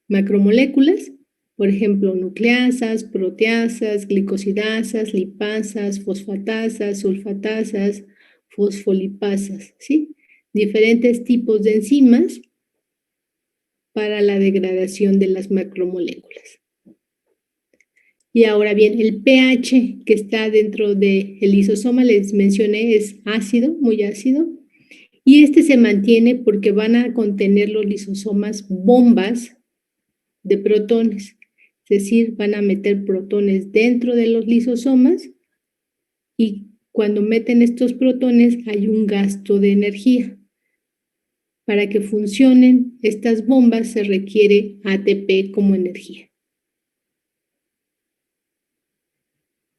macromoléculas, por ejemplo, nucleasas, proteasas, glicosidasas, lipasas, fosfatasas, sulfatasas, fosfolipasas, ¿sí? Diferentes tipos de enzimas para la degradación de las macromoléculas. Y ahora bien, el pH que está dentro del lisosoma, les mencioné, es ácido, muy ácido, Y este se mantiene porque van a contener los lisosomas bombas de protones. Es decir, van a meter protones dentro de los lisosomas y cuando meten estos protones hay un gasto de energía. Para que funcionen estas bombas se requiere ATP como energía.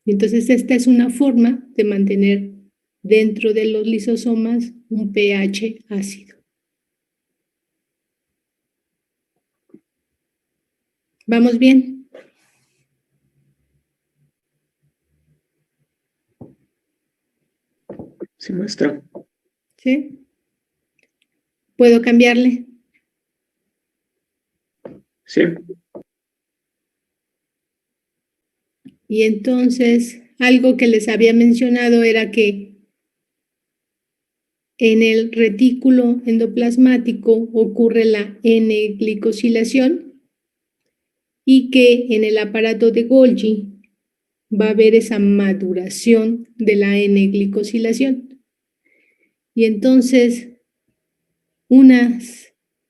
Entonces, esta es una forma de mantener dentro de los lisosomas un pH ácido. ¿Vamos bien? Sí, maestra. ¿Sí? ¿Puedo cambiarle? Sí. Y entonces, algo que les había mencionado era que en el retículo endoplasmático ocurre la N-glicosilación y que en el aparato de Golgi va a haber esa maduración de la N-glicosilación. Y entonces,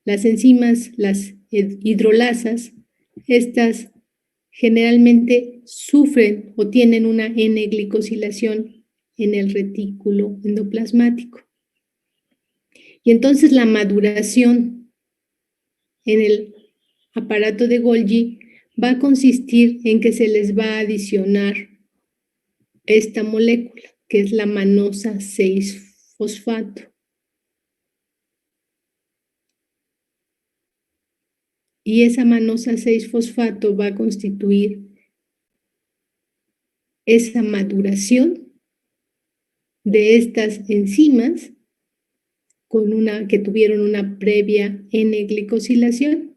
las enzimas, las hidrolasas, estas generalmente sufren o tienen una N-glicosilación en el retículo endoplasmático. Y entonces la maduración en el aparato de Golgi va a consistir en que se les va a adicionar esta molécula, que es la manosa 6-fosfato. Y esa manosa 6-fosfato va a constituir esa maduración de estas enzimas que tuvieron una previa N-glicosilación.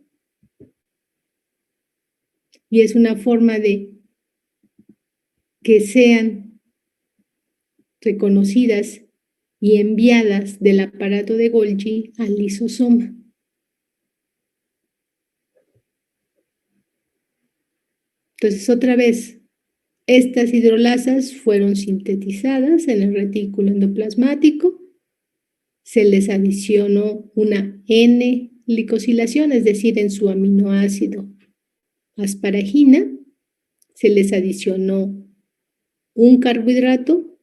Y es una forma de que sean reconocidas y enviadas del aparato de Golgi al lisosoma. Entonces, otra vez, estas hidrolasas fueron sintetizadas en el retículo endoplasmático, se les adicionó una N-glicosilación, es decir, en su aminoácido asparagina, se les adicionó un carbohidrato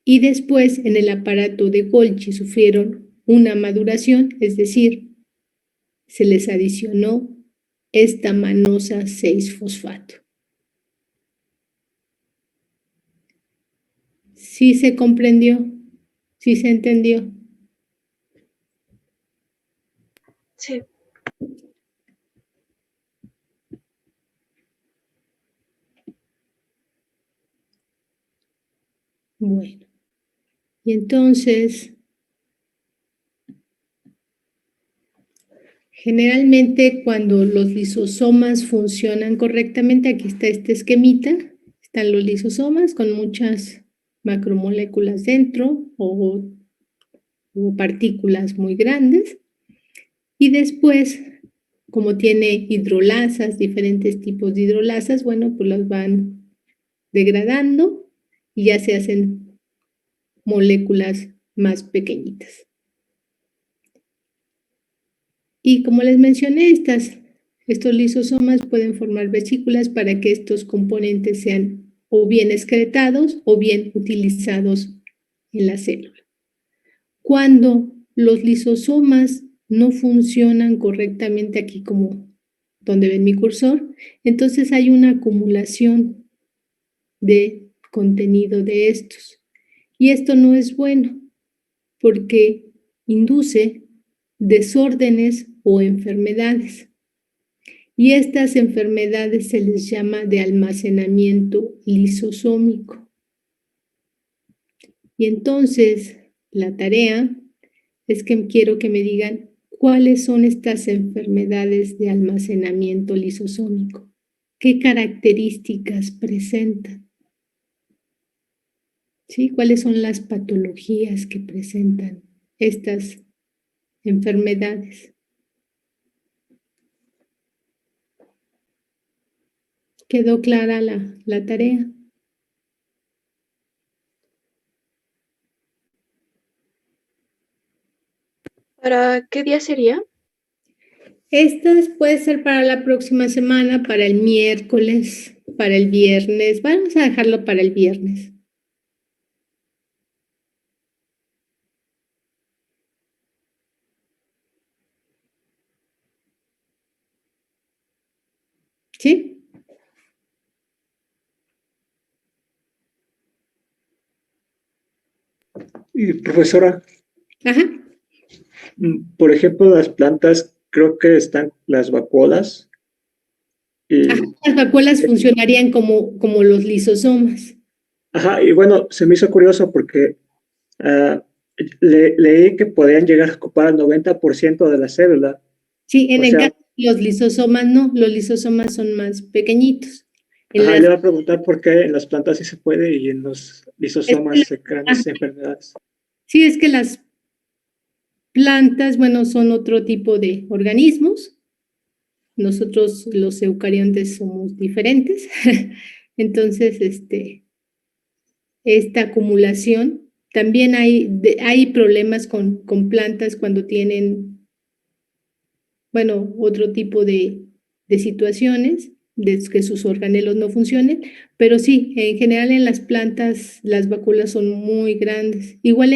y después en el aparato de Golgi sufrieron una maduración, es decir, se les adicionó esta manosa 6-fosfato. ¿Sí se comprendió? ¿Sí se entendió? Sí. Bueno, y entonces, generalmente cuando los lisosomas funcionan correctamente, aquí está este esquemita, están los lisosomas con muchas macromoléculas dentro o partículas muy grandes. Y después, como tiene hidrolasas, diferentes tipos de hidrolasas, bueno, pues las van degradando y ya se hacen moléculas más pequeñitas. Y como les mencioné, estos lisosomas pueden formar vesículas para que estos componentes sean o bien excretados o bien utilizados en la célula. Cuando los lisosomas no funcionan correctamente aquí como donde ven mi cursor, entonces hay una acumulación de contenido de estos. Y esto no es bueno porque induce desórdenes o enfermedades. Y estas enfermedades se les llama de almacenamiento lisosómico. Y entonces la tarea es que quiero que me digan cuáles son estas enfermedades de almacenamiento lisosómico. ¿Qué características presentan? ¿Sí? ¿Cuáles son las patologías que presentan estas enfermedades? ¿Quedó clara la tarea? ¿Para qué día sería? Estas puede ser para la próxima semana, para el miércoles, para el viernes. Vamos a dejarlo para el viernes. ¿Sí? Y profesora, Ajá. por ejemplo, las plantas, creo que están las vacuolas. Ajá, Y, las vacuolas funcionarían como los lisosomas. ajá, y bueno, se me hizo curioso porque ah, leí que podían llegar a ocupar el 90% de la célula. Sí, en O el sea, caso de los lisosomas no, los lisosomas son más pequeñitos. En ajá, las, le iba a preguntar por qué en las plantas sí se puede y en los es que lisosomas la- se crean ajá, esas enfermedades. sí, es que las plantas, bueno, son otro tipo de organismos. Nosotros los eucariontes somos diferentes. Entonces, esta acumulación, también hay problemas con plantas cuando tienen, bueno, otro tipo de situaciones, de que sus organelos no funcionen, pero sí, en general en las plantas las vacuolas son muy grandes. Igual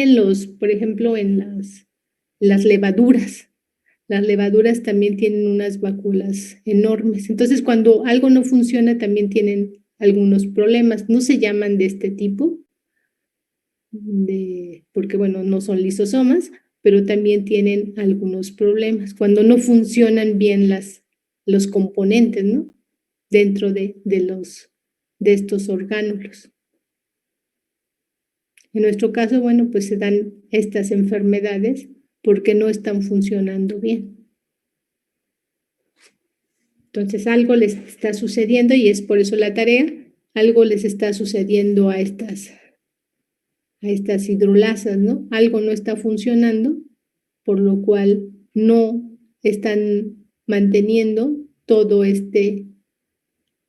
por ejemplo, en las levaduras. Las levaduras también tienen unas vacuolas enormes. Entonces, cuando algo no funciona, también tienen algunos problemas. No se llaman de este tipo, porque bueno, no son lisosomas, pero también tienen algunos problemas. Cuando no funcionan bien los componentes, ¿no? Dentro de estos orgánulos. En nuestro caso, bueno, pues se dan estas enfermedades porque no están funcionando bien. Entonces, algo les está sucediendo y es por eso la tarea, algo les está sucediendo a estas hidrolasas, ¿no? Algo no está funcionando, por lo cual no están manteniendo todo este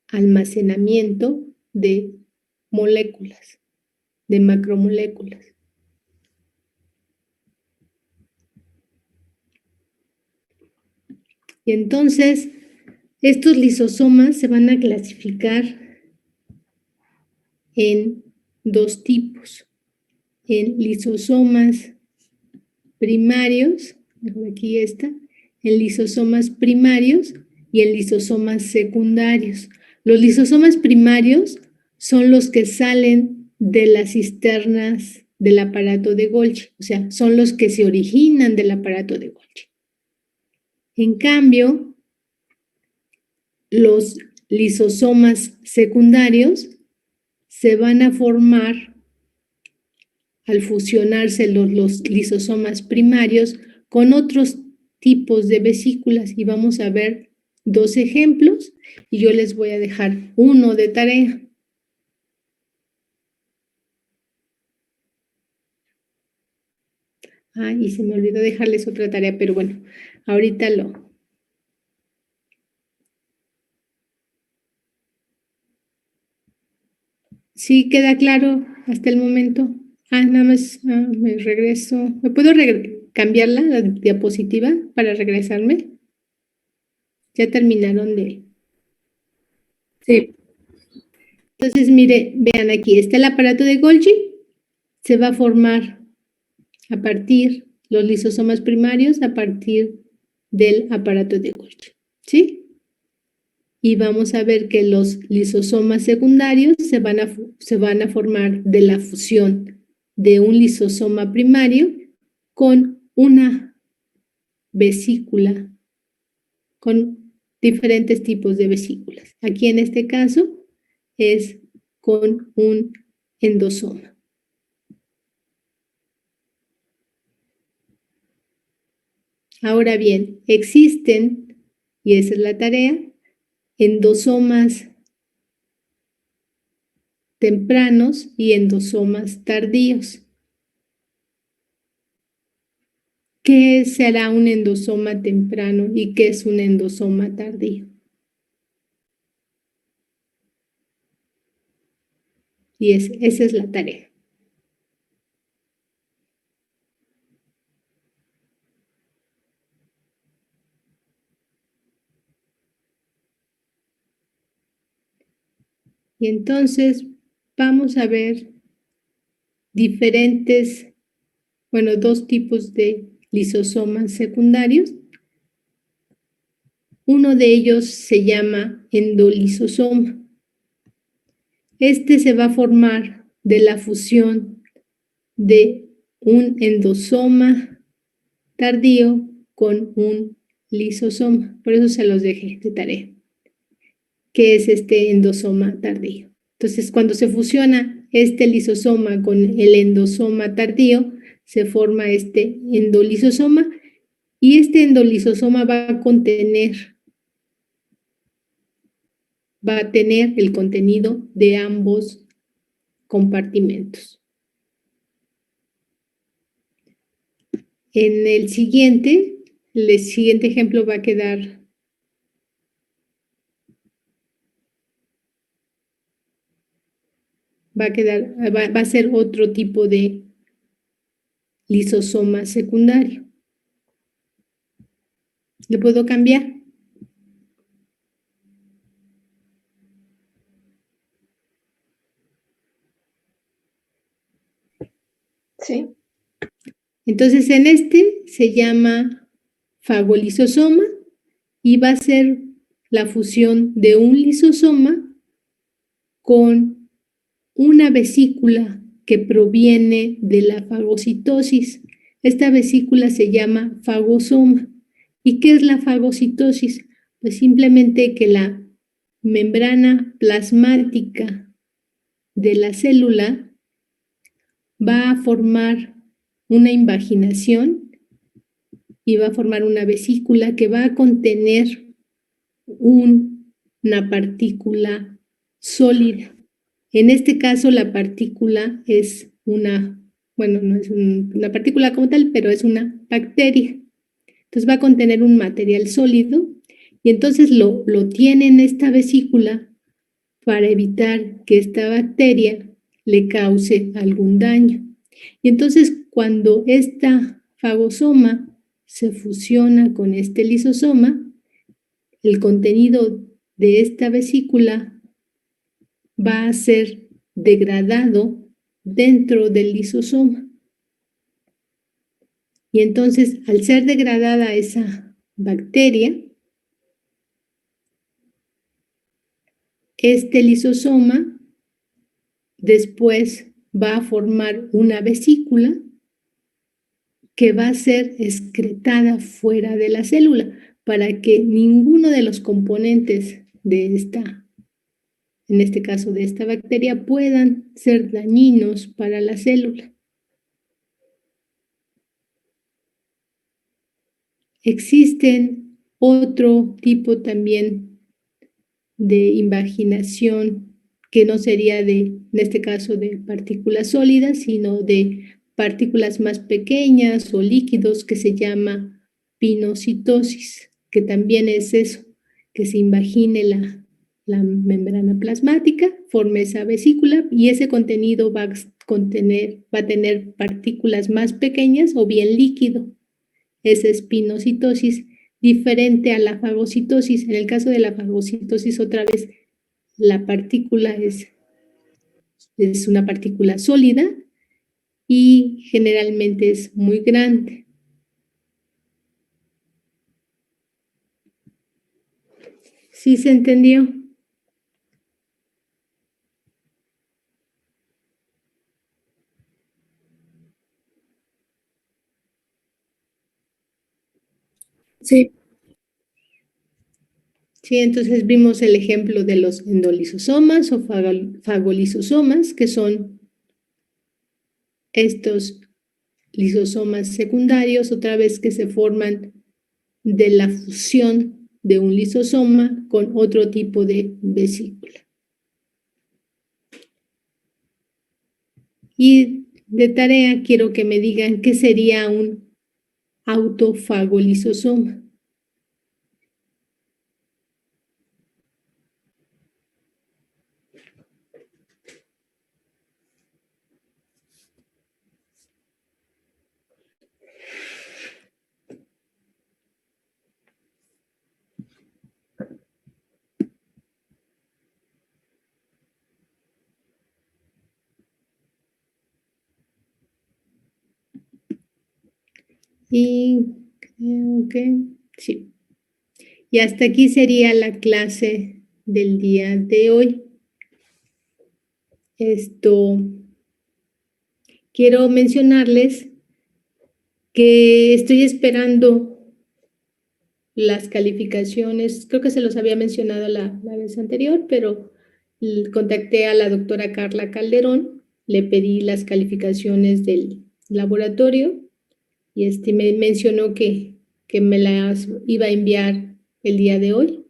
almacenamiento de moléculas, de macromoléculas. Y entonces, estos lisosomas se van a clasificar en dos tipos, en lisosomas primarios, aquí está, en lisosomas primarios y en lisosomas secundarios. Los lisosomas primarios son los que salen de las cisternas del aparato de Golgi, o sea, son los que se originan del aparato de Golgi. En cambio, los lisosomas secundarios se van a formar al fusionarse los lisosomas primarios con otros tipos de vesículas y vamos a ver dos ejemplos y yo les voy a dejar uno de tarea. Y se me olvidó dejarles otra tarea, pero bueno, ahorita lo... ¿Sí queda claro hasta el momento? Nada más me regreso. ¿Me puedo cambiarla, la diapositiva, para regresarme? Ya terminaron de... Sí. Entonces, mire, vean aquí, está el aparato de Golgi, se va a formar a partir, los lisosomas primarios a partir del aparato de Golgi, ¿sí? Y vamos a ver que los lisosomas secundarios se van a formar de la fusión de un lisosoma primario con una vesícula, con diferentes tipos de vesículas. Aquí en este caso es con un endosoma. Ahora bien, existen, y esa es la tarea, endosomas tempranos y endosomas tardíos. ¿Qué será un endosoma temprano y qué es un endosoma tardío? Y esa es la tarea. Y entonces vamos a ver dos tipos de lisosomas secundarios. Uno de ellos se llama endolisosoma. Este se va a formar de la fusión de un endosoma tardío con un lisosoma. Por eso se los dejé de tarea. ¿Qué es este endosoma tardío? Entonces, cuando se fusiona este lisosoma con el endosoma tardío, se forma este endolisosoma y este endolisosoma va a tener el contenido de ambos compartimentos. En el siguiente ejemplo va a ser otro tipo de lisosoma secundario. ¿Le puedo cambiar? Sí. Entonces, en este se llama fagolisosoma y va a ser la fusión de un lisosoma con una vesícula que proviene de la fagocitosis. Esta vesícula se llama fagosoma. ¿Y qué es la fagocitosis? Pues simplemente que la membrana plasmática de la célula va a formar una invaginación y va a formar una vesícula que va a contener una partícula sólida. En este caso, la partícula es no es una partícula como tal, pero es una bacteria. Entonces va a contener un material sólido y entonces lo tiene en esta vesícula para evitar que esta bacteria le cause algún daño. Y entonces cuando esta fagosoma se fusiona con este lisosoma, el contenido de esta vesícula va a ser degradado dentro del lisosoma. Y entonces, al ser degradada esa bacteria, este lisosoma después va a formar una vesícula que va a ser excretada fuera de la célula para que ninguno de los componentes de en este caso de esta bacteria, puedan ser dañinos para la célula. Existen otro tipo también de invaginación que no sería en este caso de partículas sólidas, sino de partículas más pequeñas o líquidos que se llama pinocitosis, que también es eso, que se invagine la membrana plasmática, forme esa vesícula y ese contenido va a tener partículas más pequeñas o bien líquido. Esa es pinocitosis, diferente a la fagocitosis. En el caso de la fagocitosis, otra vez, la partícula es una partícula sólida y generalmente es muy grande. ¿Sí se entendió? Sí. Sí, entonces vimos el ejemplo de los endolisosomas o fagolisosomas, que son estos lisosomas secundarios, otra vez que se forman de la fusión de un lisosoma con otro tipo de vesícula. Y de tarea quiero que me digan qué sería un autofagolisosoma. Y creo que sí. Y hasta aquí sería la clase del día de hoy. Quiero mencionarles que estoy esperando las calificaciones, creo que se los había mencionado la vez anterior, pero contacté a la doctora Carla Calderón, le pedí las calificaciones del laboratorio y me mencionó que me las iba a enviar el día de hoy.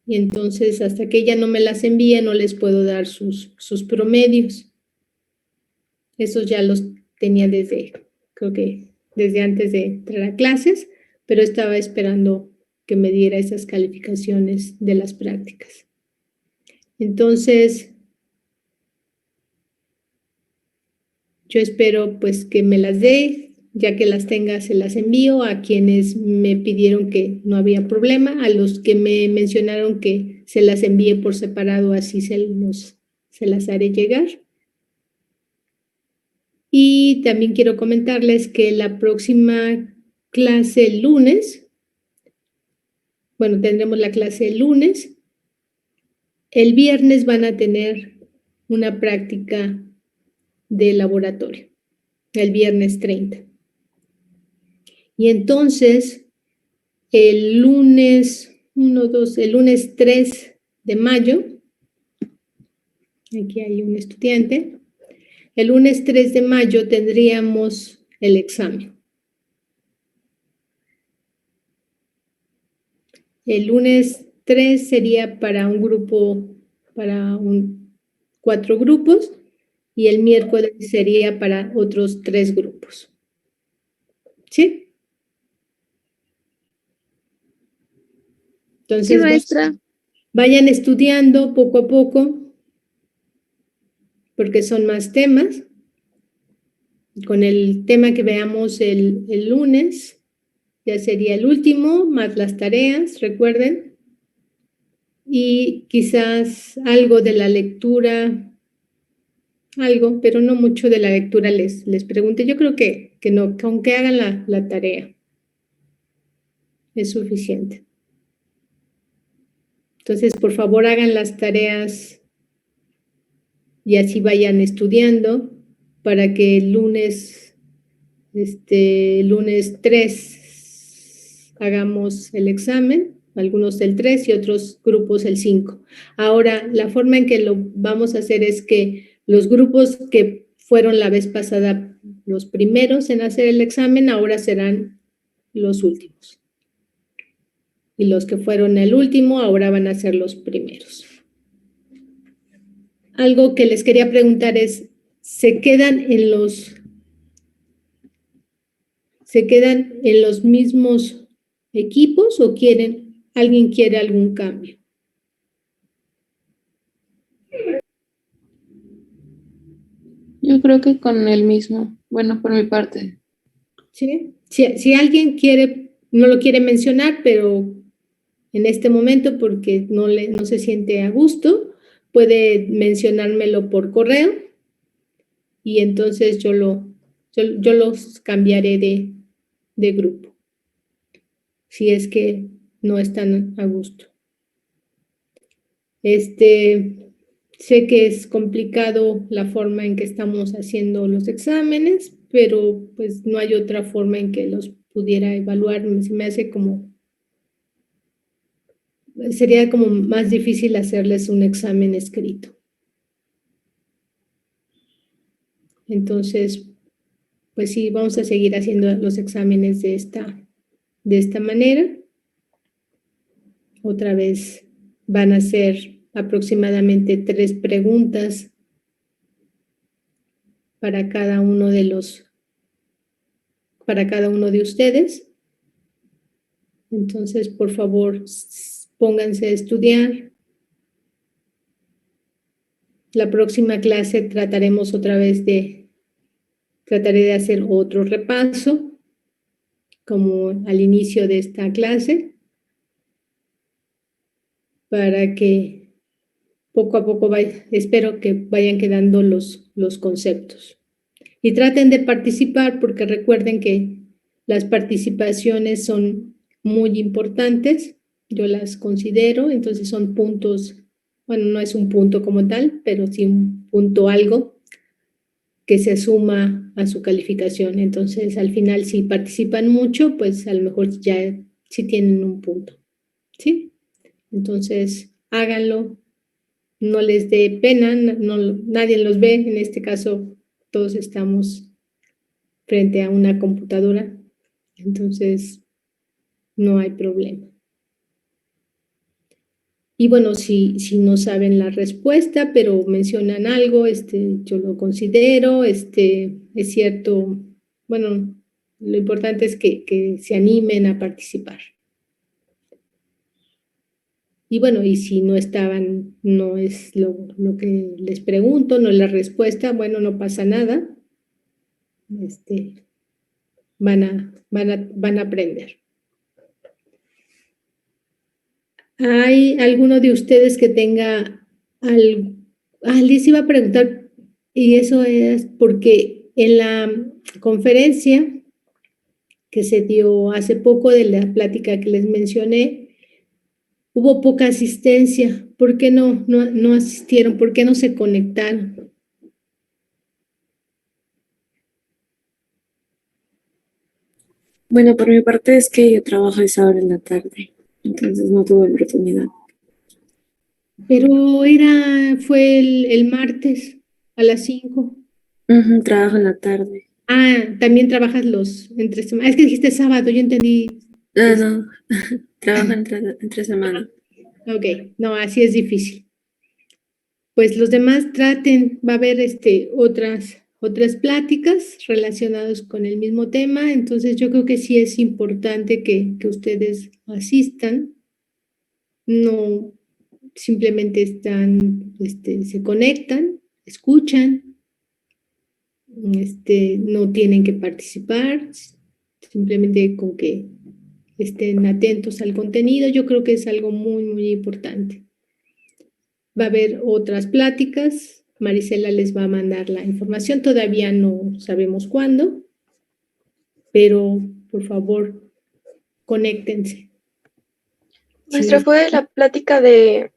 Y entonces, hasta que ella no me las envíe, no les puedo dar sus promedios. Esos ya los tenía creo que desde antes de entrar a clases, pero estaba esperando que me diera esas calificaciones de las prácticas. Entonces, yo espero pues que me las dé, ya que las tenga se las envío a quienes me pidieron que no había problema, a los que me mencionaron que se las envíe por separado, así se las haré llegar. Y también quiero comentarles que la próxima clase el lunes, bueno, tendremos la clase el lunes. El viernes van a tener una práctica de laboratorio, el viernes 30. Y entonces, el lunes 3 de mayo, aquí hay un estudiante, el lunes 3 de mayo tendríamos el examen. El lunes 3 sería para un grupo, 4 grupos, y el miércoles sería para otros 3 grupos. ¿Sí? Entonces, Sí, maestra. vayan estudiando poco a poco, porque son más temas. Con el tema que veamos el lunes, ya sería el último, más las tareas, recuerden. Y quizás algo de la lectura, algo, pero no mucho de la lectura les pregunte. Yo creo que no, que aunque hagan la tarea, es suficiente. Entonces, por favor, hagan las tareas y así vayan estudiando para que el lunes 3 hagamos el examen, algunos el 3 y otros grupos el 5. Ahora, la forma en que lo vamos a hacer es que los grupos que fueron la vez pasada los primeros en hacer el examen, ahora serán los últimos. Y los que fueron el último, ahora van a ser los primeros. Algo que les quería preguntar es, ¿se quedan en los mismos equipos o alguien quiere algún cambio? Yo creo que con el mismo, bueno, por mi parte. ¿Sí? Si alguien no lo quiere mencionar, pero en este momento porque no se siente a gusto, puede mencionármelo por correo y entonces yo los cambiaré de grupo, si es que no están a gusto. Sé que es complicado la forma en que estamos haciendo los exámenes, pero pues no hay otra forma en que los pudiera evaluar. Se me hace sería como más difícil hacerles un examen escrito. Entonces, pues sí, vamos a seguir haciendo los exámenes de esta manera. Otra vez van a ser aproximadamente 3 preguntas para cada uno de ustedes. Entonces, por favor, pónganse a estudiar. La próxima clase trataré de hacer otro repaso, como al inicio de esta clase, para que poco a poco espero que vayan quedando los conceptos. Y traten de participar porque recuerden que Las participaciones son muy importantes, yo las considero, entonces son puntos, bueno, no es un punto como tal, pero sí un punto algo que se suma a su calificación. Entonces, al final, si participan mucho, pues a lo mejor ya sí tienen un punto, ¿sí? Entonces, háganlo, no les dé pena, nadie los ve, en este caso todos estamos frente a una computadora, entonces no hay problema. Y bueno, si no saben la respuesta, pero mencionan algo, yo lo considero, es cierto, bueno, lo importante es que se animen a participar. Y bueno, y si no estaban, no es lo que les pregunto, no es la respuesta, bueno, no pasa nada. Van a aprender. ¿Hay alguno de ustedes que tenga algo? Les iba a preguntar, y eso es porque en la conferencia que se dio hace poco de la plática que les mencioné, hubo poca asistencia. ¿Por qué no asistieron? ¿Por qué no se conectaron? Bueno, por mi parte es que yo trabajo a esa hora en la tarde, entonces no tuve oportunidad. Pero fue el martes a las 5. Trabajo en la tarde. También trabajas entre semana. Es que dijiste sábado, yo entendí. No, trabajo entre semana. Ok, no, así es difícil. Pues los demás traten, va a haber otras pláticas relacionadas con el mismo tema, entonces yo creo que sí es importante que ustedes asistan, no simplemente se conectan, escuchan, no tienen que participar, simplemente con que estén atentos al contenido, yo creo que es algo muy, muy importante. Va a haber otras pláticas, Marisela les va a mandar la información, todavía no sabemos cuándo, pero por favor, conéctense. Maestra, ¿fue la plática de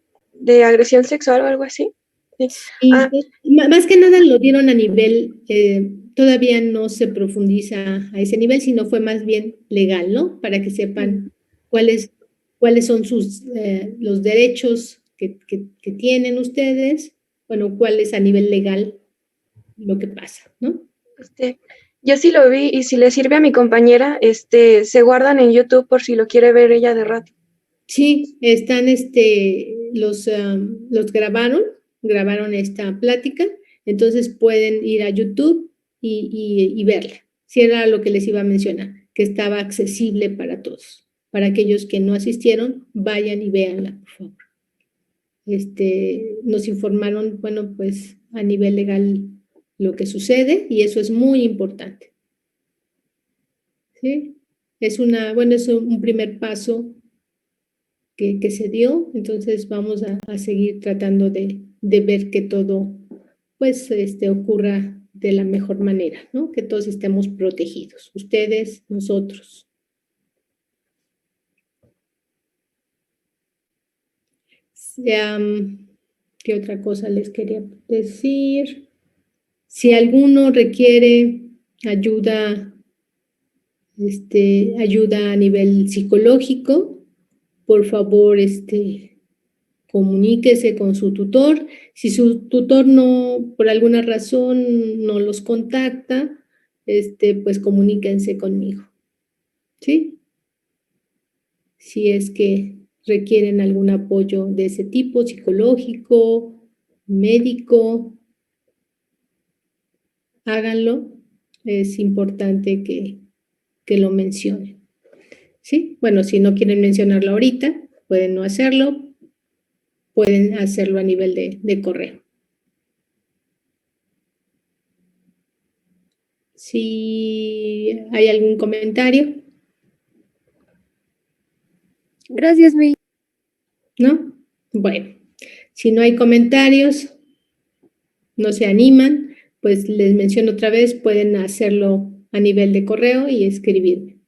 agresión sexual o algo así? Sí. Más que nada lo dieron a nivel, todavía no se profundiza a ese nivel, sino fue más bien legal, ¿no? Para que sepan cuáles son los derechos que tienen ustedes, bueno, cuál es a nivel legal lo que pasa, ¿no? Yo sí lo vi, y si le sirve a mi compañera, se guardan en YouTube por si lo quiere ver ella de rato. Sí, están, los grabaron esta plática, entonces pueden ir a YouTube y verla. Si era lo que les iba a mencionar, que estaba accesible para todos. Para aquellos que no asistieron, vayan y véanla, por favor. Nos informaron, bueno, pues a nivel legal lo que sucede y eso es muy importante. ¿Sí? Es un primer paso que se dio, entonces vamos a seguir tratando de ver que todo pues ocurra de la mejor manera, ¿no? Que todos estemos protegidos, ustedes, nosotros. ¿Qué otra cosa les quería decir? Si alguno requiere ayuda a nivel psicológico, por favor, comuníquese con su tutor. Si su tutor por alguna razón no los contacta, pues comuníquense conmigo. ¿Sí? Si es que requieren algún apoyo de ese tipo, psicológico, médico, háganlo. Es importante que lo mencionen. ¿Sí? Bueno, si no quieren mencionarlo ahorita, pueden no hacerlo, pueden hacerlo a nivel de correo. Si hay algún comentario. Gracias, May. ¿No? Bueno, si no hay comentarios, no se animan, pues les menciono otra vez, pueden hacerlo a nivel de correo y escribirme.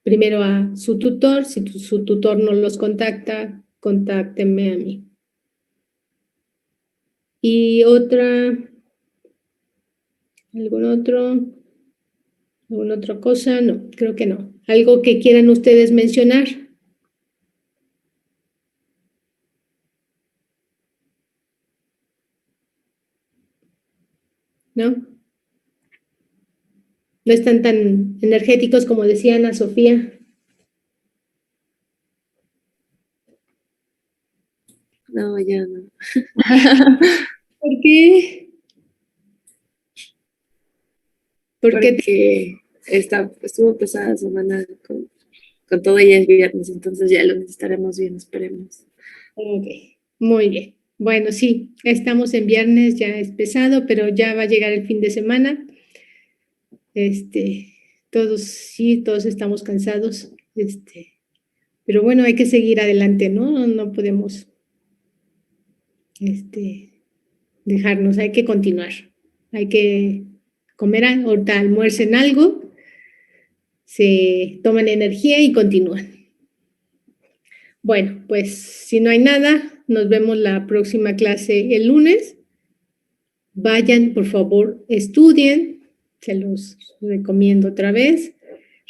primero a su tutor. Si su tutor no los contacta, contáctenme a mí. Y ¿alguna otra cosa? No, creo que no. ¿Algo que quieran ustedes mencionar? ¿No? No están tan energéticos como decía Ana Sofía. No, ya no. ¿Por qué? Porque estuvo pesada la semana con todo y es viernes, entonces ya lo estaremos bien, esperemos. Ok, muy bien. Bueno, sí, estamos en viernes, ya es pesado, pero ya va a llegar el fin de semana. Todos estamos cansados, pero bueno, hay que seguir adelante, ¿no? No podemos, dejarnos, hay que continuar. Hay que comer, ahorita almuercen algo, se toman energía y continúan. Bueno, pues si no hay nada, nos vemos la próxima clase el lunes. Vayan, por favor, estudien, se los recomiendo otra vez.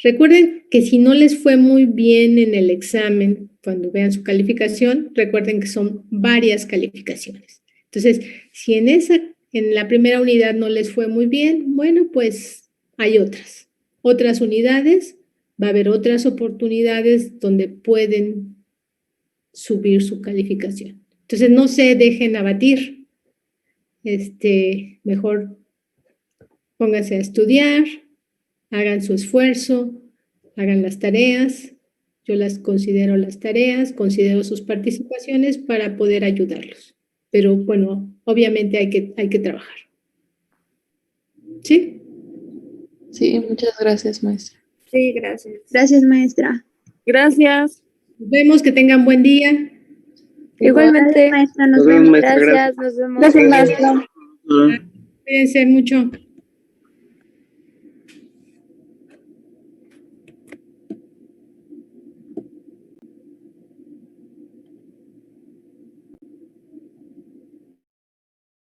Recuerden que si no les fue muy bien en el examen, cuando vean su calificación, recuerden que son varias calificaciones. Entonces, si en la primera unidad no les fue muy bien, bueno, pues hay otras unidades, va a haber otras oportunidades donde pueden subir su calificación. Entonces, no se dejen abatir. Mejor pónganse a estudiar, hagan su esfuerzo, hagan las tareas. Yo las considero las tareas, considero sus participaciones para poder ayudarlos. Pero bueno, obviamente hay que trabajar. ¿Sí? Sí, muchas gracias, maestra. Sí, gracias. Gracias, maestra. Gracias. Nos vemos, que tengan buen día. Igualmente. Maestra, Nos vemos, maestra. Gracias, nos vemos. Gracias, maestra. Cuídense mucho.